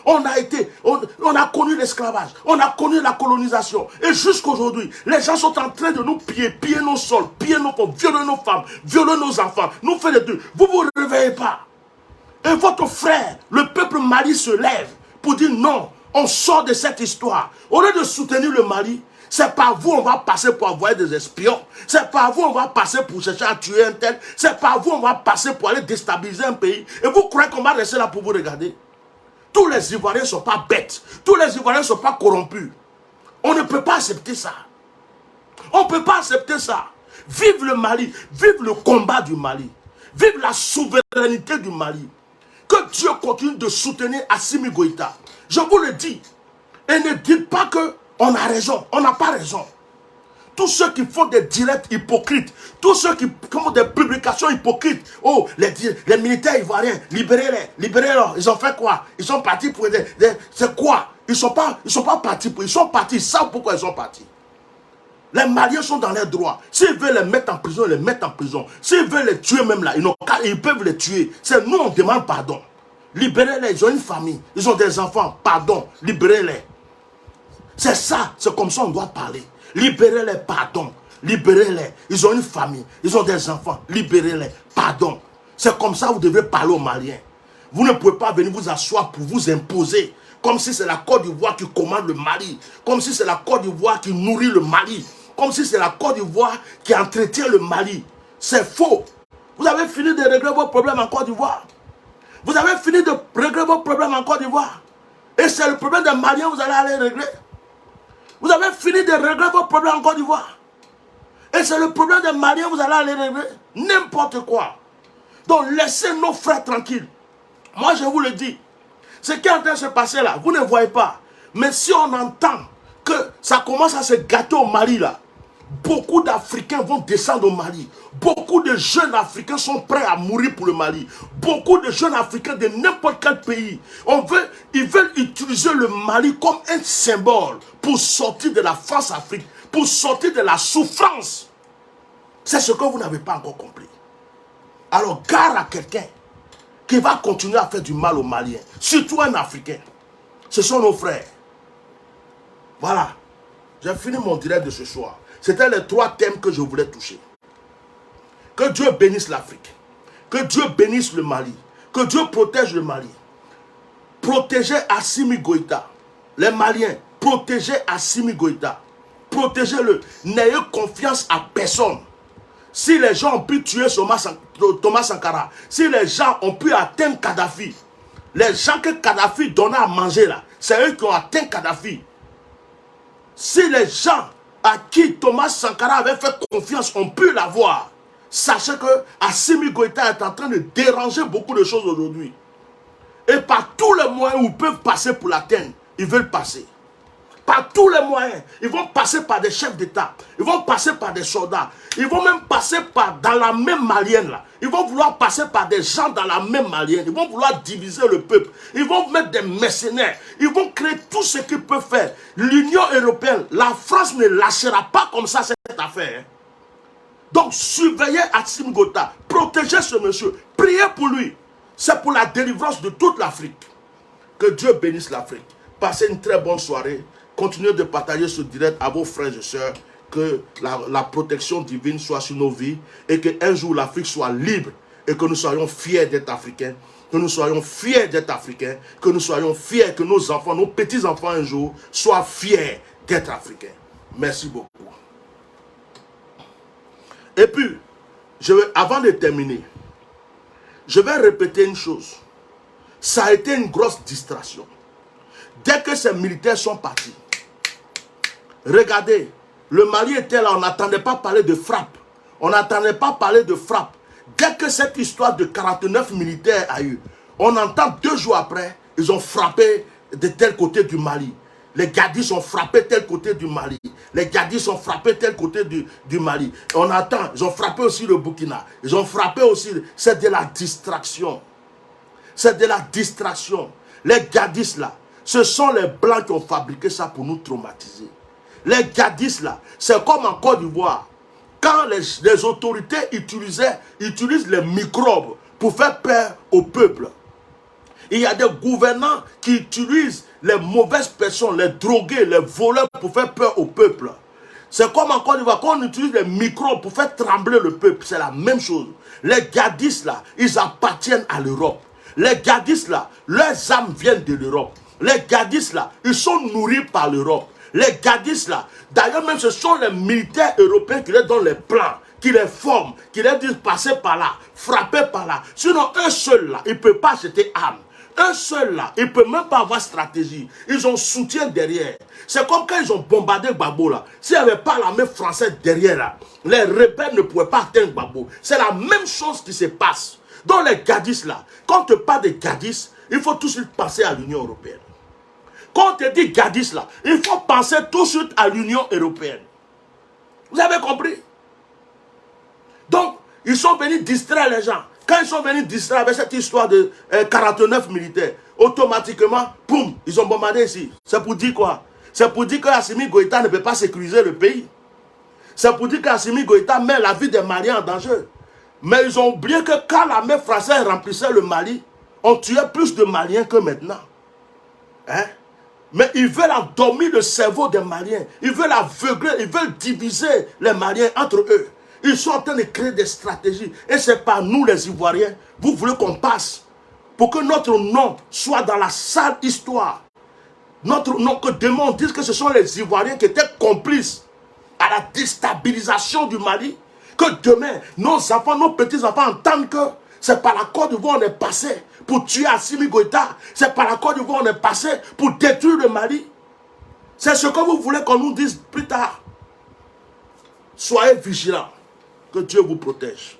On a connu l'esclavage, on a connu la colonisation. Et jusqu'aujourd'hui, les gens sont en train de nous piller nos sols, piller nos pauvres, violer nos femmes, violer nos enfants, nous faire les deux. Vous ne vous réveillez pas. Et votre frère, le peuple Mali se lève pour dire non, on sort de cette histoire. Au lieu de soutenir le Mali, c'est par vous on va passer pour envoyer des espions. C'est par vous on va passer pour chercher à tuer un tel. C'est par vous on va passer pour aller déstabiliser un pays. Et vous croyez qu'on va rester là pour vous regarder? Tous les Ivoiriens ne sont pas bêtes. Tous les Ivoiriens ne sont pas corrompus. On ne peut pas accepter ça. On ne peut pas accepter ça. Vive le Mali. Vive le combat du Mali. Vive la souveraineté du Mali. Que Dieu continue de soutenir Assimi Goïta. Je vous le dis. Et ne dites pas qu'on a raison. On n'a pas raison. Tous ceux qui font des directs hypocrites, tous ceux qui font des publications hypocrites, oh, les militaires ivoiriens, libérez-les, libérez-les. Ils ont fait quoi? Ils sont partis pour c'est quoi? Ils sont pas partis pour... Ils sont partis, ils savent pourquoi ils sont partis. Les Maliens sont dans leurs droits. S'ils veulent les mettre en prison, ils les mettent en prison. S'ils veulent les tuer même là, ils peuvent les tuer. C'est nous, on demande pardon. Libérez-les, ils ont une famille, ils ont des enfants, pardon, libérez-les. C'est ça, c'est comme ça on doit parler. Libérez-les, pardon, libérez-les. Ils ont une famille, ils ont des enfants, libérez-les, pardon. C'est comme ça que vous devez parler aux Maliens. Vous ne pouvez pas venir vous asseoir pour vous imposer. Comme si c'est la Côte d'Ivoire qui commande le Mali. Comme si c'est la Côte d'Ivoire qui nourrit le Mali. Comme si c'est la Côte d'Ivoire qui entretient le Mali. C'est faux. Vous avez fini de régler vos problèmes en Côte d'Ivoire. Vous avez fini de régler vos problèmes en Côte d'Ivoire. Et c'est le problème des Maliens que vous allez aller régler. Vous avez fini de régler vos problèmes en Côte d'Ivoire. Et c'est le problème des Maliens que vous allez aller régler. N'importe quoi. Donc laissez nos frères tranquilles. Moi je vous le dis. Ce qui est en train de se passer là, vous ne voyez pas. Mais si on entend que ça commence à se gâter au Mali là, Beaucoup d'Africains vont descendre au Mali. Beaucoup de jeunes Africains sont prêts à mourir pour le Mali. Beaucoup de jeunes Africains de n'importe quel pays, ils veulent utiliser le Mali comme un symbole pour sortir de la France-Afrique, pour sortir de la souffrance. C'est ce que vous n'avez pas encore compris. Alors, gare à quelqu'un qui va continuer à faire du mal aux Maliens, surtout un Africain. Ce sont nos frères. Voilà. J'ai fini mon direct de ce soir. C'était les 3 thèmes que je voulais toucher. Que Dieu bénisse l'Afrique. Que Dieu bénisse le Mali. Que Dieu protège le Mali. Protégez Assimi Goïta. Les Maliens, protégez Assimi Goïta. Protégez-le. N'ayez confiance à personne. Si les gens ont pu tuer Thomas Sankara, si les gens ont pu atteindre Kadhafi, les gens que Kadhafi donnait à manger là, c'est eux qui ont atteint Kadhafi. Si les gens à qui Thomas Sankara avait fait confiance ont pu l'avoir, sachez que Assimi Goïta est en train de déranger beaucoup de choses aujourd'hui. Et par tous les moyens où ils peuvent passer pour l'atteindre, ils veulent passer. Par tous les moyens, ils vont passer par des chefs d'État, ils vont passer par des soldats, ils vont même passer par dans la même malienne là. Ils vont vouloir passer par des gens dans la même malienne, ils vont vouloir diviser le peuple, ils vont mettre des mercenaires, ils vont créer tout ce qu'ils peuvent faire. L'Union européenne, la France ne lâchera pas comme ça cette affaire. Donc surveillez Assimi Goïta, protégez ce monsieur, priez pour lui. C'est pour la délivrance de toute l'Afrique. Que Dieu bénisse l'Afrique. Passez une très bonne soirée. Continuez de partager ce direct à vos frères et sœurs. Que la protection divine soit sur nos vies. Et qu'un jour l'Afrique soit libre. Et que nous soyons fiers d'être Africains. Que nous soyons fiers d'être Africains. Que nous soyons fiers que nos enfants, nos petits-enfants un jour, soient fiers d'être Africains. Merci beaucoup. Et puis, avant de terminer, je vais répéter une chose. Ça a été une grosse distraction. Dès que ces militaires sont partis, regardez, le Mali était là, on n'attendait pas parler de frappe. On n'attendait pas parler de frappe. Dès que cette histoire de 49 militaires a eu, on entend 2 jours après, ils ont frappé de tel côté du Mali. Les gadis ont frappé tel côté du Mali. Les gadis ont frappé tel côté du Mali. Et on attend, ils ont frappé aussi le Burkina. Ils ont frappé aussi, c'est de la distraction. C'est de la distraction. Les gadis là, ce sont les Blancs qui ont fabriqué ça pour nous traumatiser. Les gadis là, c'est comme en Côte d'Ivoire. Quand les autorités utilisent les microbes pour faire peur au peuple. Il y a des gouvernants qui utilisent les mauvaises personnes, les drogués, les voleurs pour faire peur au peuple. C'est comme en Côte d'Ivoire, quand on utilise les microbes pour faire trembler le peuple, c'est la même chose. Les gadis là, ils appartiennent à l'Europe. Les gadis là, leurs âmes viennent de l'Europe. Les gadis là, ils sont nourris par l'Europe. Les gadis là, d'ailleurs même ce sont les militaires européens qui leur donnent les plans, qui les forment, qui leur disent passer par là, frapper par là. Sinon un seul là, il ne peut pas acheter armes. Un seul là, il ne peut même pas avoir stratégie. Ils ont soutien derrière. C'est comme quand ils ont bombardé Gbagbo là. S'il n'y avait pas l'armée française derrière là, les rebelles ne pouvaient pas atteindre Gbagbo. C'est la même chose qui se passe. Dans les gadis là, quand on te parle des gadis, il faut tout de suite penser à l'Union européenne. Quand on te dit gadis là, il faut penser tout de suite à l'Union européenne. Vous avez compris? Donc, ils sont venus distraire les gens. Quand ils sont venus distraire avec cette histoire de 49 militaires, automatiquement, boum, ils ont bombardé ici. C'est pour dire quoi? C'est pour dire que Assimi Goïta ne peut pas sécuriser le pays. C'est pour dire qu'Assimi Goïta met la vie des Maliens en danger. Mais ils ont oublié que quand l'armée française remplissait le Mali, on tuait plus de Maliens que maintenant. Hein? Mais ils veulent endormir le cerveau des Maliens. Ils veulent aveugler, ils veulent diviser les Maliens entre eux. Ils sont en train de créer des stratégies. Et c'est par nous les Ivoiriens. Vous voulez qu'on passe pour que notre nom soit dans la sale histoire. Notre nom, que demain on dise que ce sont les Ivoiriens qui étaient complices à la déstabilisation du Mali. Que demain, nos enfants, nos petits-enfants entendent que c'est par la Côte d'Ivoire on est passé pour tuer Assimi Goïta. C'est par la Côte d'Ivoire on est passé pour détruire le Mali. C'est ce que vous voulez qu'on nous dise plus tard. Soyez vigilants. Que Dieu vous protège.